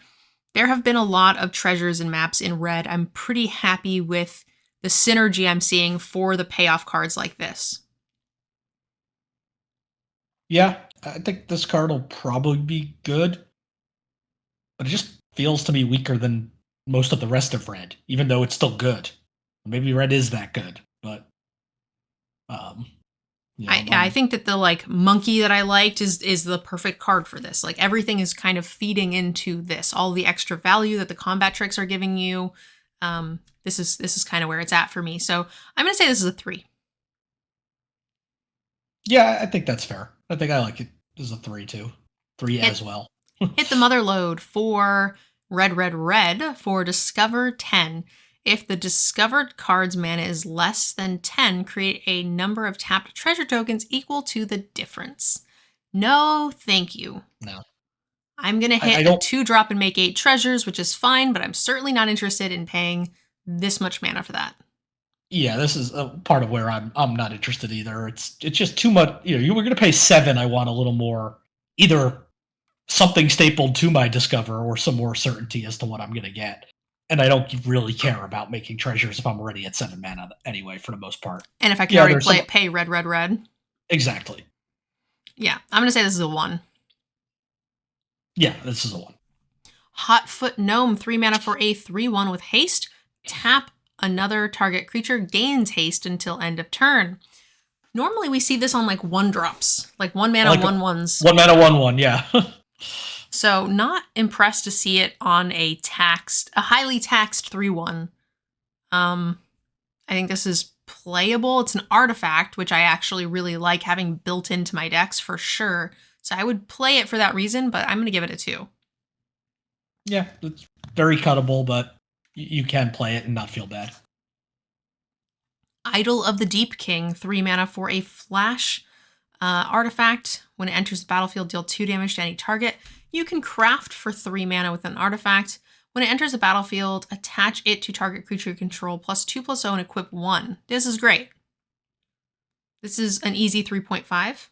There have been a lot of treasures and maps in red. I'm pretty happy with the synergy I'm seeing for the payoff cards like this. Yeah, I think this card will probably be good, but it just feels to me weaker than most of the rest of red, even though it's still good. Maybe red is that good, but I think that the like monkey that I liked is the perfect card for this. Like everything is kind of feeding into this. All the extra value that the combat tricks are giving you. This is kind of where it's at for me. So I'm gonna say this is a 3. Yeah, I think that's fair. I think I like it. This is a 3 too. 3 as well. Hit the mother load for red for Discover 10. If the discovered card's mana is less than 10, create a number of tapped treasure tokens equal to the difference. No, thank you. No. I'm going to hit a 2-drop and make 8 treasures, which is fine, but I'm certainly not interested in paying this much mana for that. Yeah, this is a part of where I'm not interested either. It's just too much. You were going to pay 7. I want a little more, either something stapled to my Discover or some more certainty as to what I'm going to get. And I don't really care about making treasures if I'm already at 7 mana anyway, for the most part. And if I can already pay red. Exactly. Yeah, I'm going to say this is a 1. Yeah, this is a 1. Hotfoot Gnome, 3 mana for a 3/1 with haste. Tap another target creature, gains haste until end of turn. Normally we see this on like 1-drops, like 1 mana, like 1/1s. 1 mana, 1/1, yeah. So not impressed to see it on a highly taxed 3/1. I think this is playable. It's an artifact, which I actually really like having built into my decks for sure. So I would play it for that reason, but I'm going to give it a 2. Yeah, it's very cuttable, but you can play it and not feel bad. Idol of the Deep King, 3 mana for a flash artifact. When it enters the battlefield, deal 2 damage to any target. You can craft for 3 mana with an artifact. When it enters the battlefield, attach it to target creature you control, +2/+0, and equip 1. This is great. This is an easy 3.5.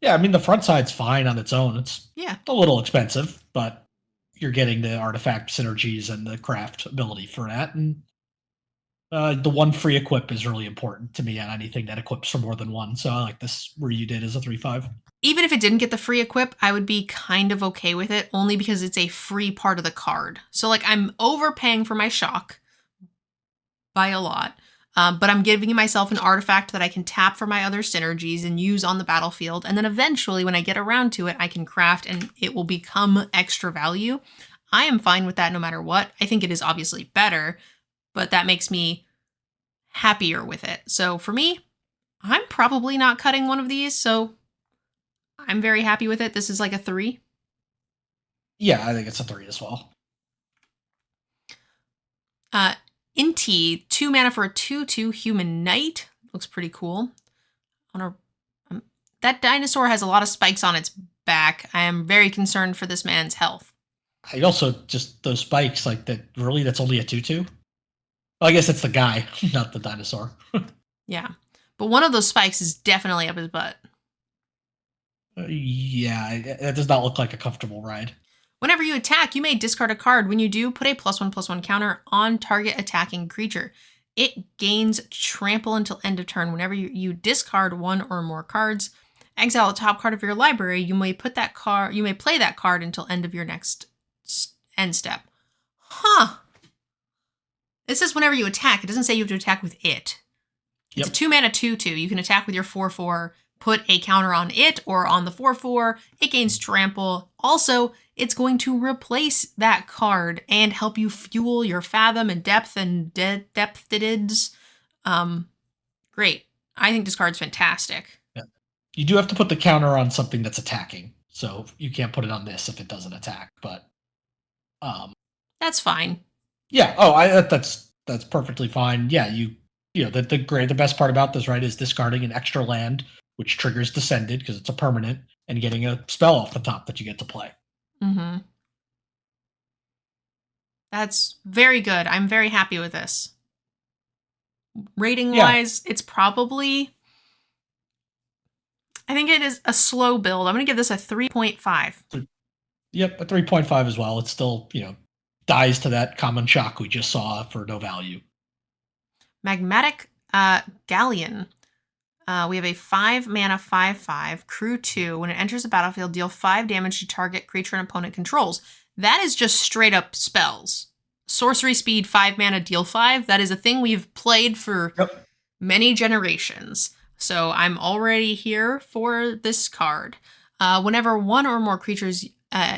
Yeah, I mean, the front side's fine on its own. It's a little expensive, but you're getting the artifact synergies and the craft ability for that. And the 1 free equip is really important to me on anything that equips for more than 1. So I like this where you did as a 3/5. Even if it didn't get the free equip, I would be kind of okay with it, only because it's a free part of the card. So like I'm overpaying for my shock by a lot, but I'm giving myself an artifact that I can tap for my other synergies and use on the battlefield. And then eventually when I get around to it, I can craft and it will become extra value. I am fine with that no matter what. I think it is obviously better, but that makes me happier with it. So for me, I'm probably not cutting one of these, so I'm very happy with it. This is like a 3. Yeah, I think it's a 3 as well. Inti, 2 mana for a 2/2 human knight. Looks pretty cool. That dinosaur has a lot of spikes on its back. I am very concerned for this man's health. I also just those spikes, like that. Really, that's only a 2/2. Well, I guess it's the guy, not the dinosaur. Yeah, but one of those spikes is definitely up his butt. Yeah, it does not look like a comfortable ride. Whenever you attack, you may discard a card. When you do, put a +1/+1 counter on target attacking creature. It gains trample until end of turn. Whenever you discard 1 or more cards, exile a top card of your library. You may play that card until end of your next end step. Huh. It says whenever you attack. It doesn't say you have to attack with it. It's a 2 mana 2/2. You can attack with your 4/4, put a counter on it or on the 4/4. It gains trample. Also, it's going to replace that card and help you fuel your fathom and depth and depthedids. Great. I think this card's fantastic. Yeah. You do have to put the counter on something that's attacking, so you can't put it on this if it doesn't attack. But that's fine. Yeah. Oh, that's perfectly fine. Yeah. The best part about this, right, is discarding an extra land, which triggers Descended because it's a permanent, and getting a spell off the top that you get to play. Mm-hmm. That's very good. I'm very happy with this. Rating-wise, it's probably... I think it is a slow build. I'm going to give this a 3.5. Yep, a 3.5 as well. It's still, dies to that common shock we just saw for no value. Magmatic Galleon. We have a 5 mana 5/5 crew 2. When it enters the battlefield, deal 5 damage to target creature and opponent controls. That is just straight up spells. Sorcery speed 5 mana deal 5. That is a thing we've played for many generations. So I'm already here for this card. Whenever 1 or more creatures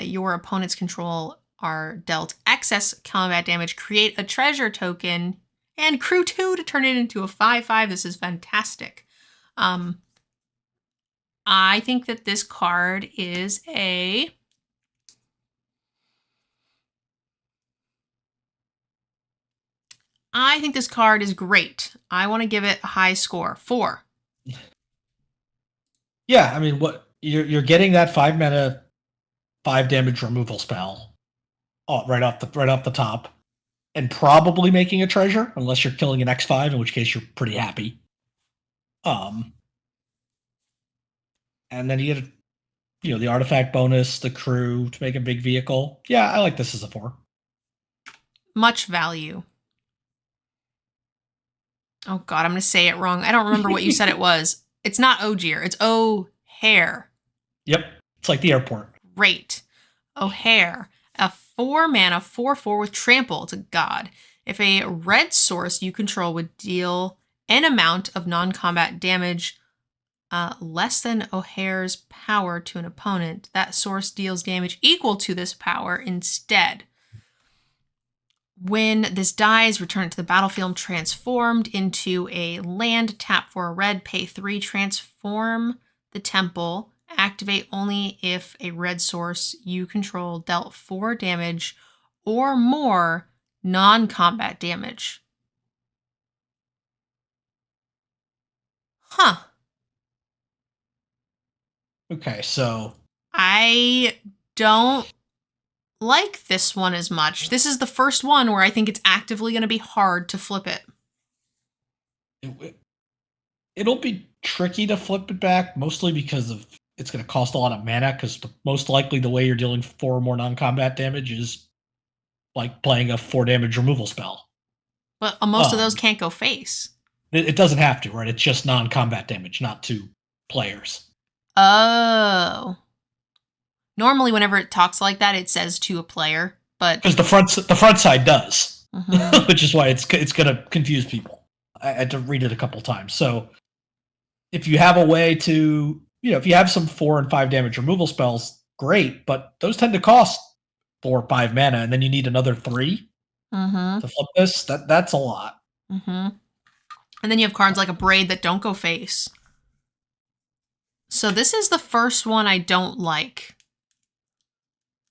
your opponent's control are dealt excess combat damage, create a treasure token and crew 2 to turn it into a 5/5. This is fantastic. I think that this card is a... I think this card is great. I want to give it a high score. 4. Yeah, I mean, what you're getting that 5 mana, 5 damage removal spell, right off the top, and probably making a treasure, unless you're killing an X5, in which case you're pretty happy. And then you get the artifact bonus, the crew to make a big vehicle. Yeah, I like this as a 4. Much value. Oh God, I'm going to say it wrong. I don't remember what you said it was. It's not Ogier. It's O'Hare. Yep. It's like the airport. Great. O'Hare. A 4 mana 4/4 with trample. It's a god. If a red source you control would deal an amount of non-combat damage less than O'Hare's power to an opponent, that source deals damage equal to this power instead. When this dies, return it to the battlefield transformed into a land. Tap for a red, pay 3, transform the temple. Activate only if a red source you control dealt 4 damage or more non-combat damage. Huh. Okay, so I don't like this one as much. This is the first one where I think it's actively going to be hard to flip it. it'll be tricky to flip it back, mostly because of it's going to cost a lot of mana. Because most likely the way you're dealing 4 or more non-combat damage is like playing a 4 damage removal spell. But most of those can't go face. It doesn't have to, right? It's just non-combat damage, not to players. Oh. Normally, whenever it talks like that, it says to a player, but because the front side does, which is why it's going to confuse people. I had to read it a couple times. So if you have a way to, if you have some 4 and 5 damage removal spells, great, but those tend to cost 4 or 5 mana, and then you need another 3 to flip this. That's a lot. And then you have cards like a Braid that don't go face. So this is the first one I don't like.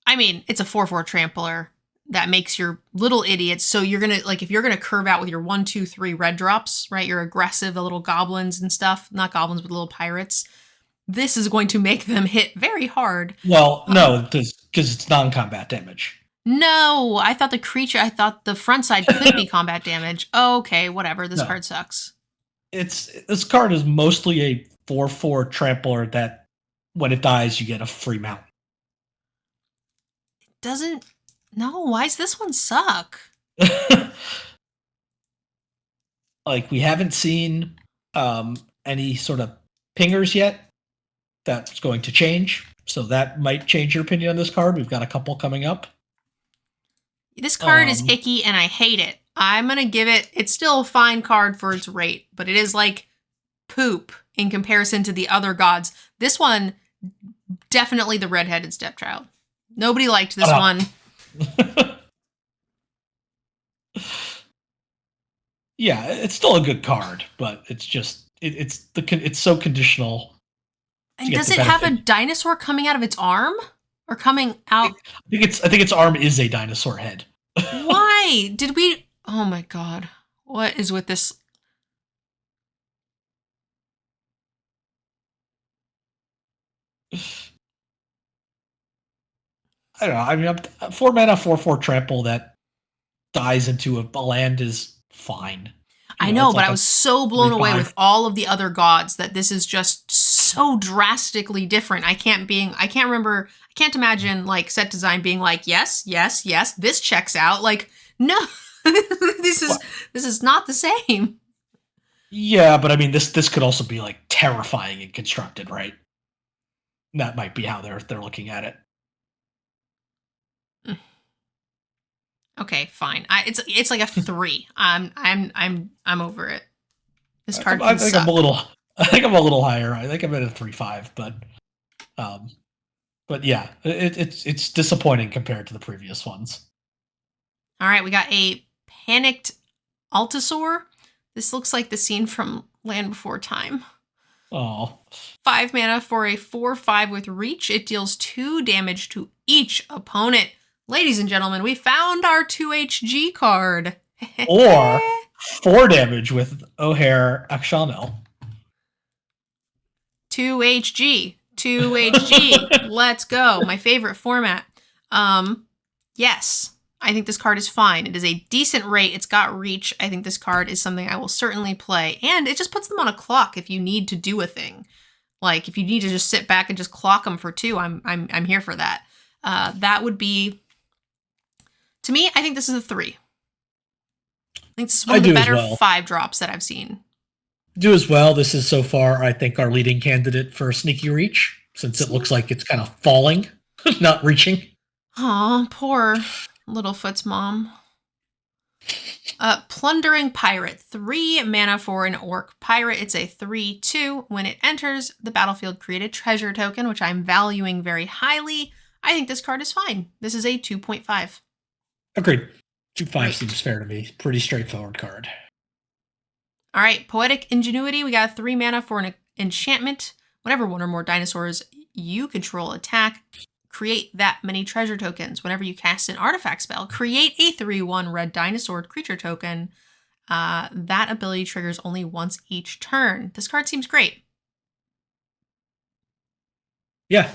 I mean, it's a 4/4 trampler that makes your little idiots. So you're going to, like, if you're going to curve out with your 1, 2, 3 red drops, right? You're aggressive, the little goblins and stuff. Not goblins, but little pirates. This is going to make them hit very hard. Well, no, because it's non-combat damage. No, I thought the front side could be combat damage. Okay, whatever. This card sucks. This card is mostly a 4/4 trampler that when it dies, you get a free mount. No, why does this one suck? Like, we haven't seen any sort of pingers yet. That's going to change. So that might change your opinion on this card. We've got a couple coming up. This card is icky and I hate it. I'm going to give it's still a fine card for its rate, but it is like poop in comparison to the other gods. This one, definitely the redheaded stepchild. Nobody liked this one. Yeah, it's still a good card, but it's just it's so conditional. And does it have a dinosaur coming out of its arm or coming out? I think its arm is a dinosaur head. Why did we? Oh my god, what is with this? I don't know. I mean, 4 mana, 4/4 trample that dies into a land is fine. I know, but I was so blown away with all of the other gods that this is just so drastically different. I can't imagine like set design being like, yes, this checks out. Like, no, this is not the same. Yeah, but I mean, this could also be like terrifying and constructed, right? That might be how they're looking at it. Okay, fine. It's like a 3. I'm over it. This card I think I'm a little higher. I think I'm at a 3/5, but yeah, it's disappointing compared to the previous ones. All right, we got a Panicked Altasaur. This looks like the scene from Land Before Time. Oh. 5 mana for a 4/5 with reach. It deals 2 damage to each opponent. Ladies and gentlemen, we found our 2HG card. Or 4 damage with O'Hare Akshano. 2HG. Let's go. My favorite format. Yes, I think this card is fine. It is a decent rate. It's got reach. I think this card is something I will certainly play. And it just puts them on a clock if you need to do a thing. Like, if you need to just sit back and just clock them for 2, I'm here for that. That would be... To me, I think this is a 3. I think this is one of the better 5 drops that I've seen. Do as well. This is so far, I think, our leading candidate for Sneaky Reach, since it looks like it's kind of falling, not reaching. Aw, poor Littlefoot's mom. Plundering Pirate. 3 mana for an orc pirate. It's a 3/2. When it enters the battlefield, create a treasure token, which I'm valuing very highly. I think this card is fine. This is a 2.5. Agreed. 2/5 Great. seems fair to me. Pretty straightforward card. All right, Poetic Ingenuity. We got 3 mana for an enchantment. Whenever one or more dinosaurs you control attack, create that many treasure tokens. Whenever you cast an artifact spell, create a 3/1 red dinosaur creature token. That ability triggers only once each turn. This card seems great. Yeah.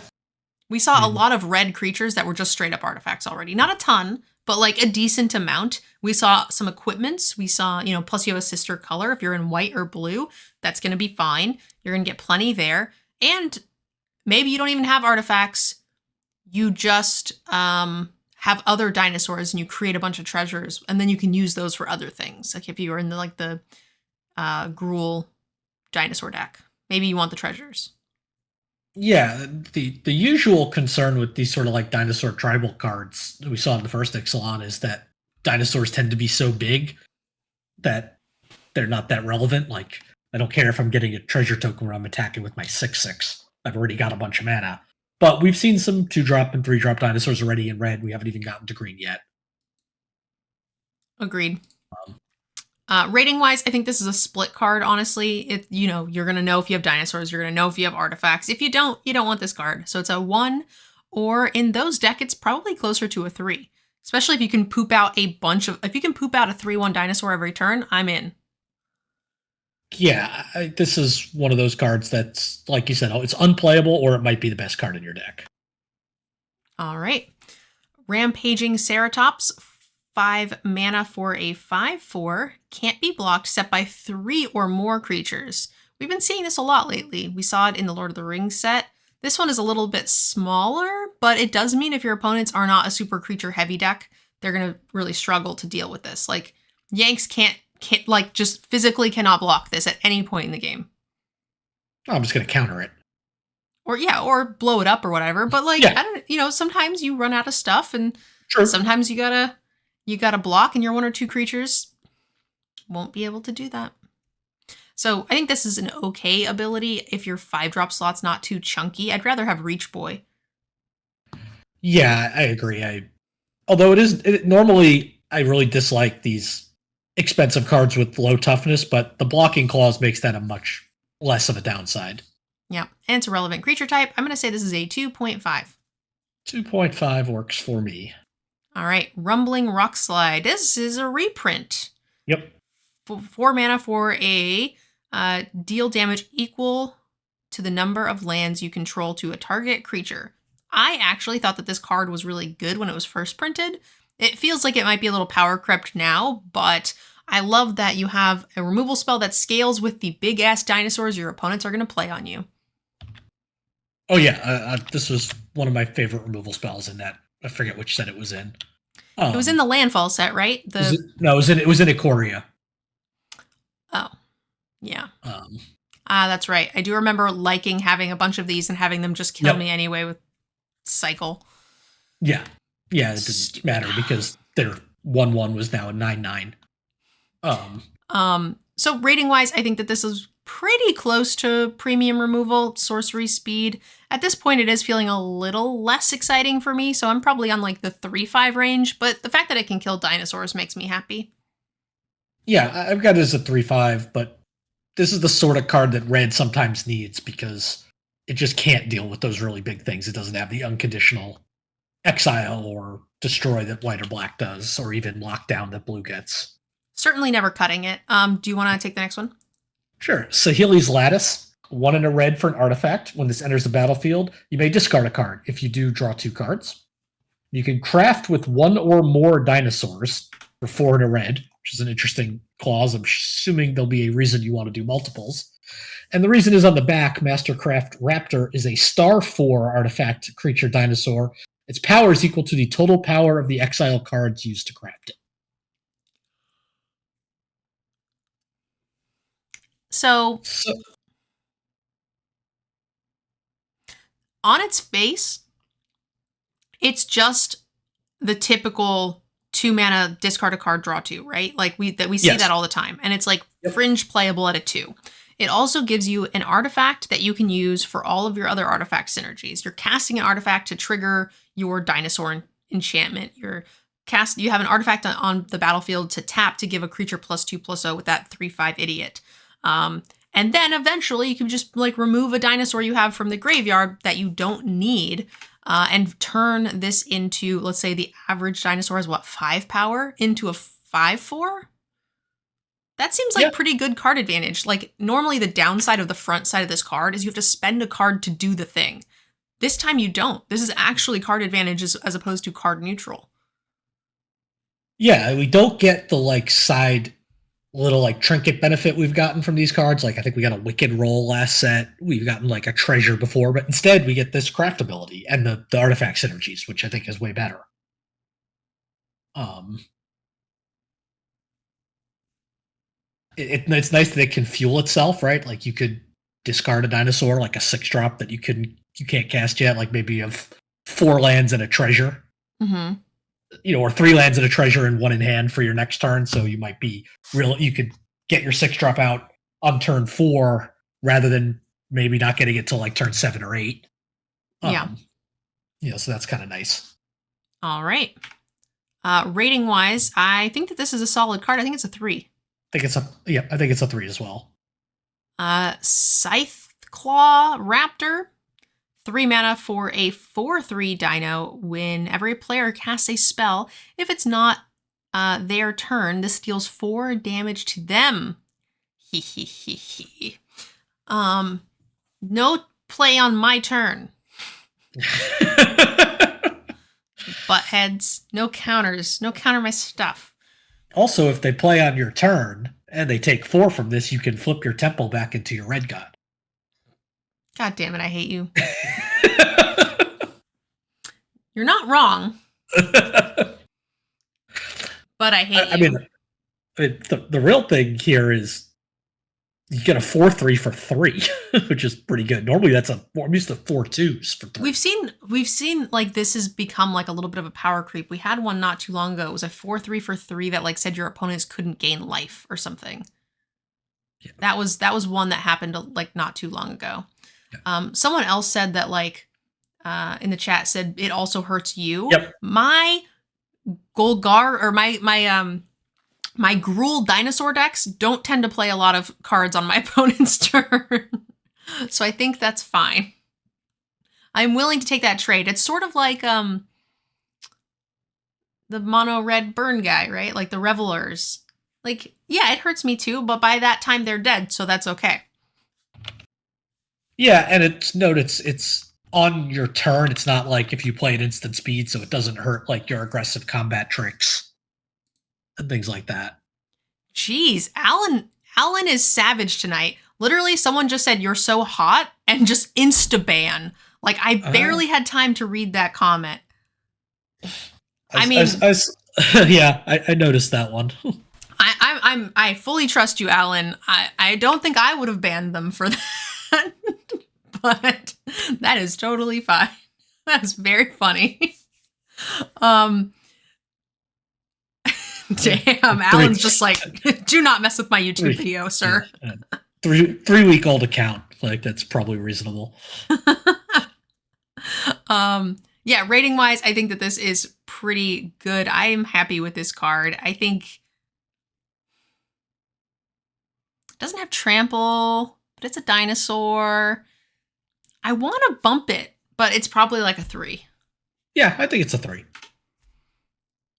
We saw I a mean, lot of red creatures that were just straight up artifacts already. Not a ton, but like a decent amount. We saw some equipments. We saw, plus you have a sister color. If you're in white or blue, that's going to be fine. You're going to get plenty there. And maybe you don't even have artifacts. You just have other dinosaurs and you create a bunch of treasures, and then you can use those for other things. Like if you were in the Gruul dinosaur deck, maybe you want the treasures. yeah, the usual concern with these sort of like dinosaur tribal cards that we saw in the first Ixalan is that dinosaurs tend to be so big that they're not that relevant. Like, I don't care if I'm getting a treasure token when I'm attacking with my 6/6. I've already got a bunch of mana. But we've seen some 2-drop and 3-drop dinosaurs already in red. We haven't even gotten to green yet. Agreed. Um, Rating wise, I think this is a split card. Honestly, you're gonna know if you have dinosaurs, you're gonna know if you have artifacts. If you don't want this card. So it's a 1, or in those deck, it's probably closer to a 3. Especially if you can poop out a 3/1 dinosaur every turn, I'm in. yeah, this is one of those cards that's, like you said, it's unplayable or it might be the best card in your deck. All right. Rampaging Ceratops, 5 mana for a 5/4. Can't be blocked except by 3 or more creatures. We've been seeing this a lot lately. We saw it in the Lord of the Rings set. This one is a little bit smaller, but it does mean if your opponents are not a super creature heavy deck, they're going to really struggle to deal with this. Like, Yanks can't like just physically cannot block this at any point in the game. I'm just going to counter it. Or blow it up or whatever. But like, Yeah. I don't, sometimes you run out of stuff, and Sure. sometimes you gotta block, and your 1 or 2 creatures won't be able to do that. So I think this is an okay ability if your 5-drop slot's not too chunky. I'd rather have Reach Boy. Yeah, I agree. Although normally I really dislike these expensive cards with low toughness, but the blocking clause makes that a much less of a downside. Yeah, and it's a relevant creature type. I'm going to say this is a 2.5. 2.5 works for me. All right, Rumbling Rockslide. This is a reprint. Yep. 4 mana for a deal damage equal to the number of lands you control to a target creature. I actually thought that this card was really good when it was first printed. It feels like it might be a little power crept now, but I love that you have a removal spell that scales with the big-ass dinosaurs your opponents are going to play on you. Oh yeah, this was one of my favorite removal spells in that. I forget which set it was in. It was in the landfall set, right? It was in Ikoria. Oh, yeah. That's right. I do remember liking having a bunch of these and having them just kill me anyway with Cycle. Yeah, it didn't matter because their 1/1 was now a 9/9. So rating wise, I think that this is pretty close to premium removal, sorcery speed. At this point, it is feeling a little less exciting for me, so I'm probably on like the 3/5 range, but the fact that it can kill dinosaurs makes me happy. Yeah, I've got it as a 3/5, but this is the sort of card that red sometimes needs because it just can't deal with those really big things. It doesn't have the unconditional exile or destroy that white or black does, or even lockdown that blue gets. Certainly never cutting it. Do you want to take the next one? Sure. Sahili's Lattice, 1 and a red for an artifact. When this enters the battlefield, you may discard a card. If you do, draw 2 cards. You can craft with 1 or more dinosaurs for 4 and a red, which is an interesting clause. I'm assuming there'll be a reason you want to do multiples. And the reason is on the back. Mastercraft Raptor is a star 4 artifact creature dinosaur. Its power is equal to the total power of the exile cards used to craft it. So on its face, it's just the typical 2 mana discard a card, draw 2, right? Like we see that all the time. And it's like fringe playable at a 2. It also gives you an artifact that you can use for all of your other artifact synergies. You're casting an artifact to trigger your dinosaur enchantment. You're you have an artifact on the battlefield to tap to give a creature +2/+0 with that 3/5 idiot. And then eventually you can just like remove a dinosaur you have from the graveyard that you don't need, and turn this into, let's say the average dinosaur has what, 5 power, into a 5/4? That seems like pretty good card advantage. Like normally the downside of the front side of this card is you have to spend a card to do the thing. This time you don't. This is actually card advantage as opposed to card neutral. Yeah, we don't get the like side little like trinket benefit we've gotten from these cards. Like I think we got a Wicked Roll last set. We've gotten like a treasure before, but instead we get this craft ability and the artifact synergies, which I think is way better. It's nice that it can fuel itself, right? Like you could discard a dinosaur, like a 6-drop that you can't cast yet. Like maybe you have 4 lands and a treasure, or 3 lands and a treasure and 1 in hand for your next turn. So you might be you could get your 6-drop out on turn 4 rather than maybe not getting it till like turn 7 or 8. So that's kind of nice. All right. Rating wise, I think that this is a solid card. I think it's a 3. I think it's a 3 as well. Scythe Claw Raptor, 3 mana for a 4/3 dino. Whenever a player casts a spell, if it's not their turn, this deals 4 damage to them. No play on my turn. Buttheads. No counters. No counter my stuff. Also, if they play on your turn and they take 4 from this, you can flip your temple back into your red god. God damn it, I hate you. You're not wrong. But I hate you. I mean, the real thing here is you get a 4/3 for 3, which is pretty good. Normally that's I'm used to 4/2s for 3. We've seen like this has become like a little bit of a power creep. We had one not too long ago. It was a 4/3 for 3 that like said your opponents couldn't gain life or something. Yeah. That was one that happened like not too long ago. Yeah. Someone else said that like in the chat said it also hurts you. Yep. My Golgar or my Gruul dinosaur decks don't tend to play a lot of cards on my opponent's turn. So I think that's fine. I'm willing to take that trade. It's sort of like the mono red burn guy, right? Like the Revelers. Like, yeah, it hurts me too, but by that time they're dead, so that's okay. Yeah, and it's on your turn. It's not like if you play at instant speed, so it doesn't hurt like your aggressive combat tricks and things like that. Jeez, Alan is savage tonight. Literally, someone just said, "You're so hot," and just insta-ban. Like, I barely had time to read that comment. I noticed that one. I fully trust you, Alan. I don't think I would have banned them for that. But that is totally fine. That's very funny. Damn, Alan's just like, do not mess with my YouTube video, sir. 3-week-old account. Like, that's probably reasonable. Yeah, rating wise, I think that this is pretty good. I am happy with this card. I think it doesn't have trample, but it's a dinosaur. I want to bump it, but it's probably like a 3. Yeah, I think it's a 3.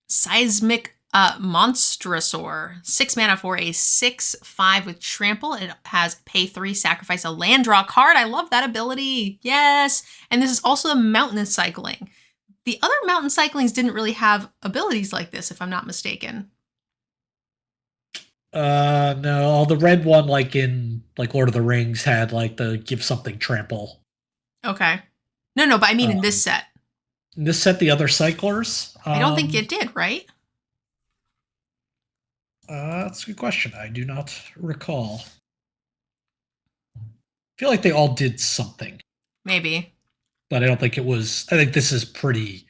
Seismic Monstrosaur, 6 mana for a 6/5 with trample. It has pay 3, sacrifice a land, draw card. I love that ability. Yes. And this is also a mountain cycling. The other mountain cyclings didn't really have abilities like this, if I'm not mistaken. No, the red one, like in like Lord of the Rings, had like the give something trample. Okay. No, but I mean in this set. In this set, the other cyclers? I don't think it did, right? That's a good question. I do not recall. I feel like they all did something. Maybe. But I don't think it was. I think this is pretty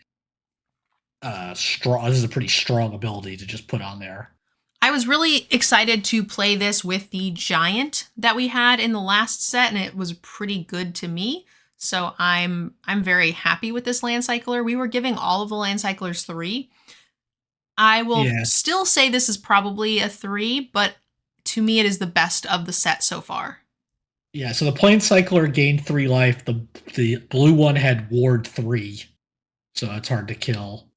strong. This is a pretty strong ability to just put on there. I was really excited to play this with the giant that we had in the last set, and it was pretty good to me. So I'm very happy with this land cycler. We were giving all of the land cyclers 3. I will Yeah. still say this is probably a 3, but to me it is the best of the set so far. Yeah, so the Plane Cycler gained 3 life. The blue one had Ward 3, so it's hard to kill.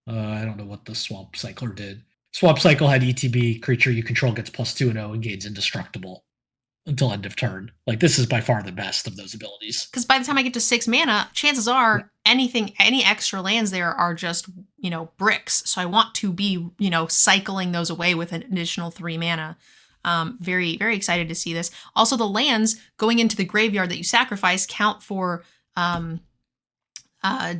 I don't know what the Swamp Cycler did. Swamp Cycle had ETB, creature you control gets +2 and 0 and gains indestructible until end of turn. Like, this is by far the best of those abilities. Because by the time I get to 6 mana, chances are any extra lands there are just, bricks. So I want to be, cycling those away with an additional 3 mana. Very, very excited to see this. Also, the lands going into the graveyard that you sacrifice count for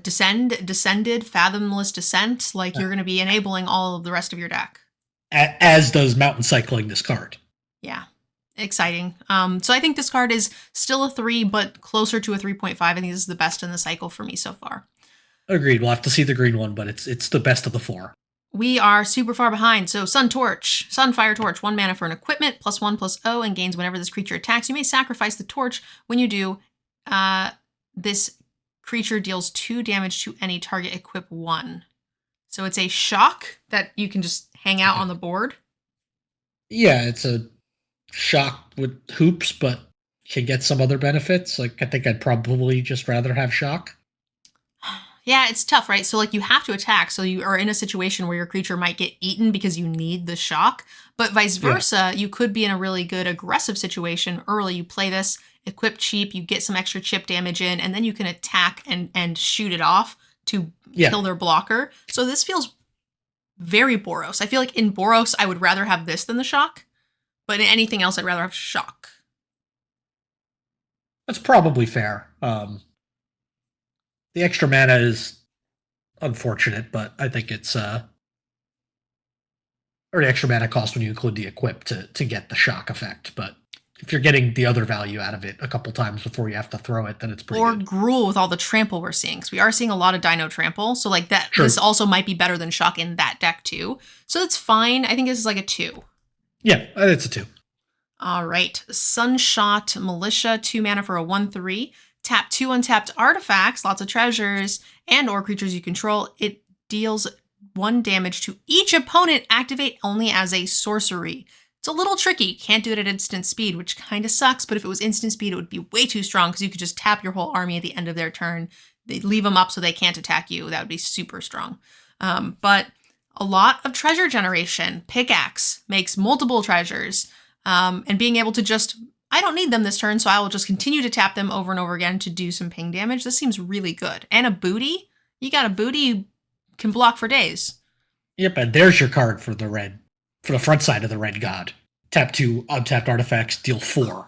descended, fathomless descent. Like, you're going to be enabling all of the rest of your deck. As does Mountain Cycling this card. Yeah. Exciting. So I think this card is still a 3, but closer to a 3.5. I think this is the best in the cycle for me so far. Agreed. We'll have to see the green one, but it's the best of the 4. We are super far behind. So Sunfire Torch, 1 mana for an equipment, +1/+0, and gains whenever this creature attacks. You may sacrifice the torch. When you do, this creature deals 2 damage to any target equip 1. So it's a shock that you can just hang out on the board. Yeah, it's a shock with hoops, but can get some other benefits. Like, I think I'd probably just rather have shock. Yeah, it's tough, right? So, like, you have to attack. So you are in a situation where your creature might get eaten because you need the shock. But vice versa, you could be in a really good aggressive situation early. You play this, equip cheap, you get some extra chip damage in, and then you can attack and shoot it off to kill their blocker. So this feels very Boros. I feel like in Boros, I would rather have this than the shock. But in anything else, I'd rather have shock. That's probably fair. The extra mana is unfortunate, but I think it's or the extra mana cost when you include the equip to get the shock effect. But if you're getting the other value out of it a couple times before you have to throw it, then it's pretty good. Or Gruul with all the trample we're seeing. Because we are seeing a lot of Dino Trample. So like that, True. This also might be better than shock in that deck too. So it's fine. I think this is like a 2. Yeah, it's a 2. All right. Sunshot Militia, 2 mana for a 1/3. Tap 2 untapped artifacts, lots of treasures, and or creatures you control. It deals 1 damage to each opponent. Activate only as a sorcery. It's a little tricky. Can't do it at instant speed, which kind of sucks. But if it was instant speed, it would be way too strong because you could just tap your whole army at the end of their turn. They'd leave them up so they can't attack you. That would be super strong. But a lot of treasure generation. Pickaxe makes multiple treasures. And being able to just, I don't need them this turn, so I will just continue to tap them over and over again to do some ping damage. This seems really good. And a booty. You got a booty, you can block for days. Yep, and there's your card for the front side of the Red God. Tap 2 untapped artifacts, deal 4.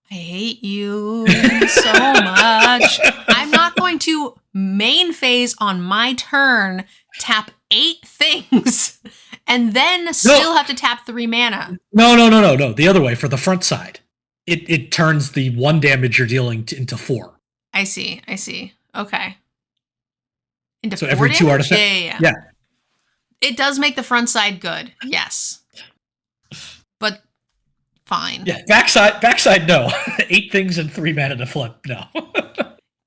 I hate you so much. I'm not going to main phase on my turn, tap 8 things, and then still have to tap 3 mana. No. The other way, for the front side. It turns the 1 damage you're dealing into 4. I see. Okay. Into so 4 every damage? 2 artifacts. Yeah. It does make the front side good. Yes. But fine. Yeah, backside, no. 8 things and 3 mana to flip, no.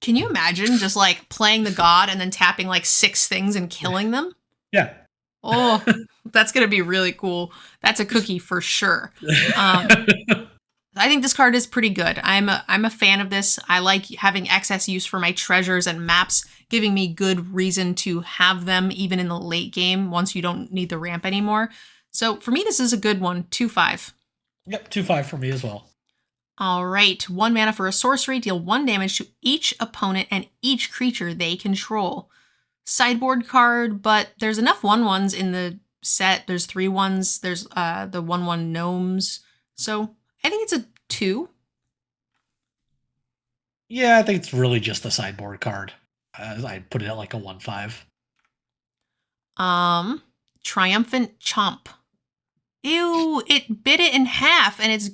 Can you imagine just like playing the god and then tapping like 6 things and killing them? Yeah. Oh, that's going to be really cool. That's a cookie for sure. I think this card is pretty good. I'm a fan of this. I like having excess use for my treasures and maps, giving me good reason to have them even in the late game once you don't need the ramp anymore. So for me, this is a good one. 2/5. Yep, 2/5 for me as well. All right. 1 mana for a sorcery. Deal 1 damage to each opponent and each creature they control. Sideboard card, but there's enough 1/1s in the set. There's 3/1s. There's the 1/1 gnomes. So I think it's a 2. Yeah, I think it's really just a sideboard card. I'd put it at like a 1/5. Triumphant Chomp. Ew, it bit it in half and it's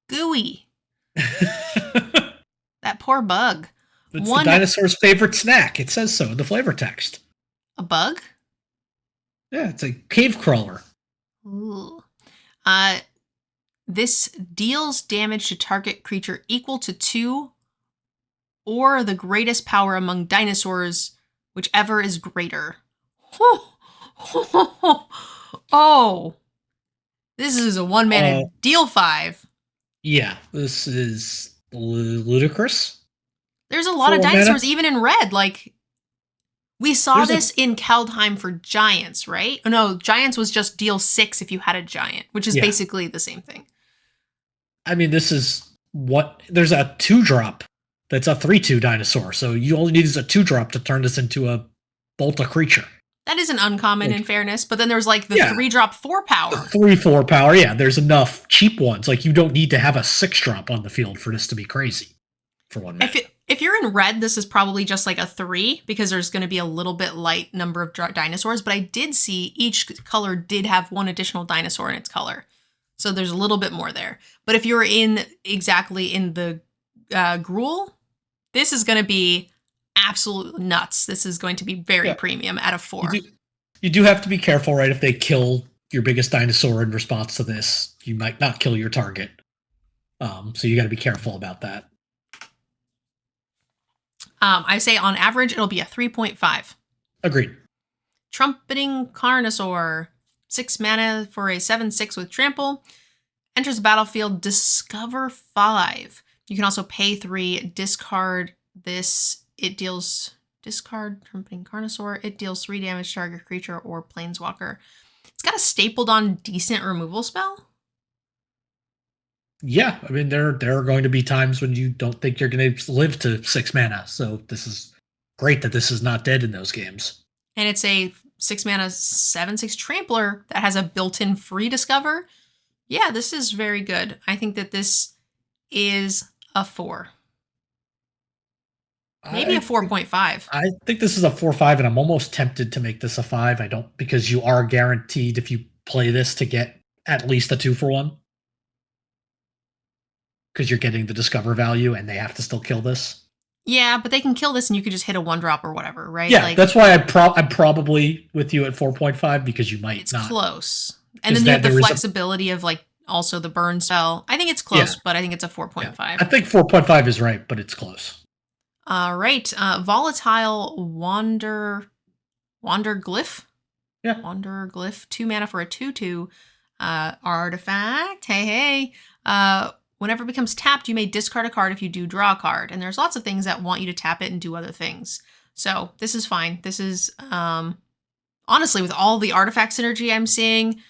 gooey. That poor bug. It's the dinosaur's favorite snack. It says so in the flavor text. A bug? Yeah, it's a cave crawler. Ooh. This deals damage to target creature equal to 2 or the greatest power among dinosaurs, whichever is greater. Whew. Oh, this is a 1 mana Uh, deal 5. yeah, this is ludicrous There's a lot for of 1 mana. dinosaurs, even in red. Like, we saw There's a this in Kaldheim for giants, right? Oh, no, giants was just deal 6 if you had a giant, which is yeah. basically the same thing. I mean, this is what there's a 2-drop that's a 3/2 dinosaur. So you only need a 2-drop to turn this into a Bolta creature. That isn't uncommon Like, in fairness, but then there's like the yeah, 3-drop 4 the power. 3/4 power. Yeah, there's enough cheap ones. Like you don't need to have a 6-drop on the field for this to be crazy for 1 mana. If you're in red, this is probably just like a 3 because there's going to be a little bit light number of dinosaurs. But I did see each color did have 1 additional dinosaur in its color. So there's a little bit more there. But if you're exactly in the Gruul, this is going to be absolute nuts. This is going to be very premium at a 4. You do have to be careful, right? If they kill your biggest dinosaur in response to this, you might not kill your target. So you got to be careful about that. I say on average, it'll be a 3.5. Agreed. Trumpeting Carnosaur, 6 mana for a 7/6 with trample. Enters the battlefield, discover 5. You can also pay 3, discard this. It deals discard Trumpeting Carnosaur. It deals 3 damage to target creature or planeswalker. It's got a stapled on decent removal spell. Yeah, I mean there are going to be times when you don't think you're going to live to 6 mana. So this is great that this is not dead in those games. And it's a 6 mana 7/6 trampler that has a built-in free discover. Yeah, this is very good. I think that this is a 4. Maybe a 4.5. I think this is a 4/5, and I'm almost tempted to make this a 5. I don't, because you are guaranteed if you play this to get at least a 2-for-1. Because you're getting the discover value, and they have to still kill this. Yeah, but they can kill this, and you could just hit a 1-drop or whatever, right? Yeah, that's why I'm probably with you at 4.5 because you might it's not. Close, and then you have the flexibility of like also the burn spell. I think it's close, but I think it's a 4.5. Yeah. I think 4.5 is right, but it's close. All right, volatile Wanderglyph. Yeah, Wanderglyph, 2 mana for a 2/2 artifact. Hey. Whenever it becomes tapped, you may discard a card if you do draw a card. And there's lots of things that want you to tap it and do other things. So this is fine. This is, honestly, with all the artifact synergy I'm seeing,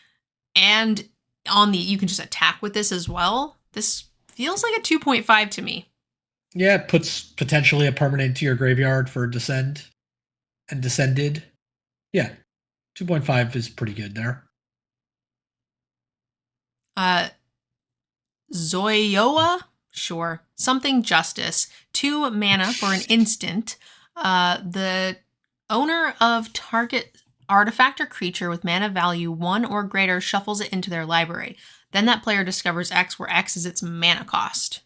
and you can just attack with this as well. This feels like a 2.5 to me. Yeah, it puts potentially a permanent to your graveyard for descend and descended. Yeah, 2.5 is pretty good there. Zoyoa? Sure. Something Justice. 2 mana for an instant. The owner of target artifact or creature with mana value 1 or greater shuffles it into their library. Then that player discovers X, where X is its mana cost.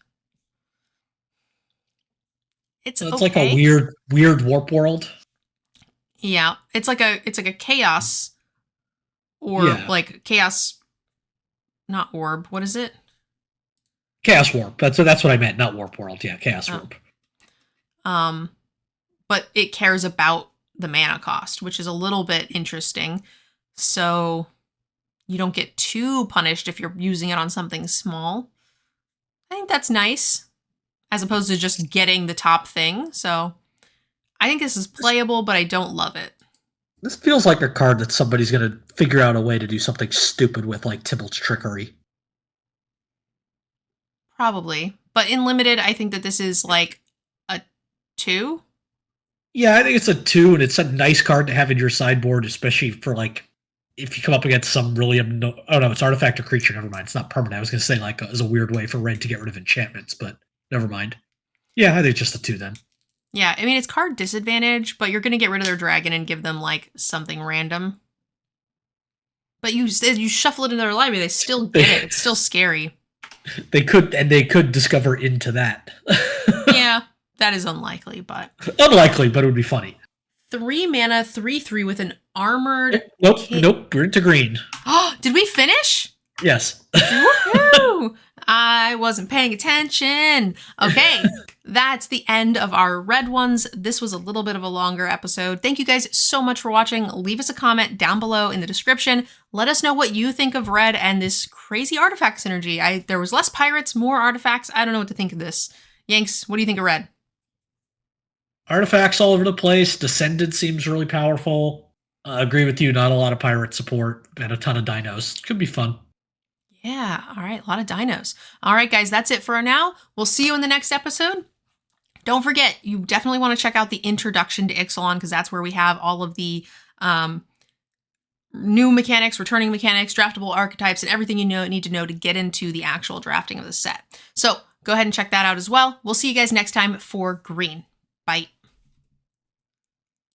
It's okay. Like a weird warp world. Yeah, it's like a chaos, or like chaos, not orb. What is it? Chaos warp. That's what I meant. Not warp world. Yeah, chaos warp. But it cares about the mana cost, which is a little bit interesting. So you don't get too punished if you're using it on something small. I think that's nice, as opposed to just getting the top thing. So I think this is playable, but I don't love it. This feels like a card that somebody's going to figure out a way to do something stupid with, like Tybalt's Trickery. Probably. But in limited, I think that this is like a 2. Yeah, I think it's a 2, and it's a nice card to have in your sideboard, especially for, like, if you come up against some really... oh, no, it's artifact or creature. Never mind. It's not permanent. I was going to say, like, as a weird way for red to get rid of enchantments, but never mind. Yeah, I think just a 2 then. Yeah, I mean, it's card disadvantage, but you're going to get rid of their dragon and give them, like, something random. But you shuffle it into their library, they still get it. It's still scary. They could discover into that. Yeah, that is unlikely, but... Unlikely, but it would be funny. 3 mana, 3/3 with an armored... Nope, we're into green. Oh, did we finish? Yes. Woohoo! I wasn't paying attention. Okay, that's the end of our red ones. This was a little bit of a longer episode. Thank you guys so much for watching. Leave us a comment down below in the description. Let us know what you think of red and this crazy artifact synergy. There was less pirates, more artifacts. I don't know what to think of this. Yanks, what do you think of red? Artifacts all over the place. Descendant seems really powerful. Agree with you. Not a lot of pirate support and a ton of dinos. Could be fun. Yeah, all right, a lot of dinos. All right, guys, that's it for now. We'll see you in the next episode. Don't forget, you definitely want to check out the introduction to Ixalan because that's where we have all of the new mechanics, returning mechanics, draftable archetypes, and everything you need to know to get into the actual drafting of the set. So go ahead and check that out as well. We'll see you guys next time for green. Bye.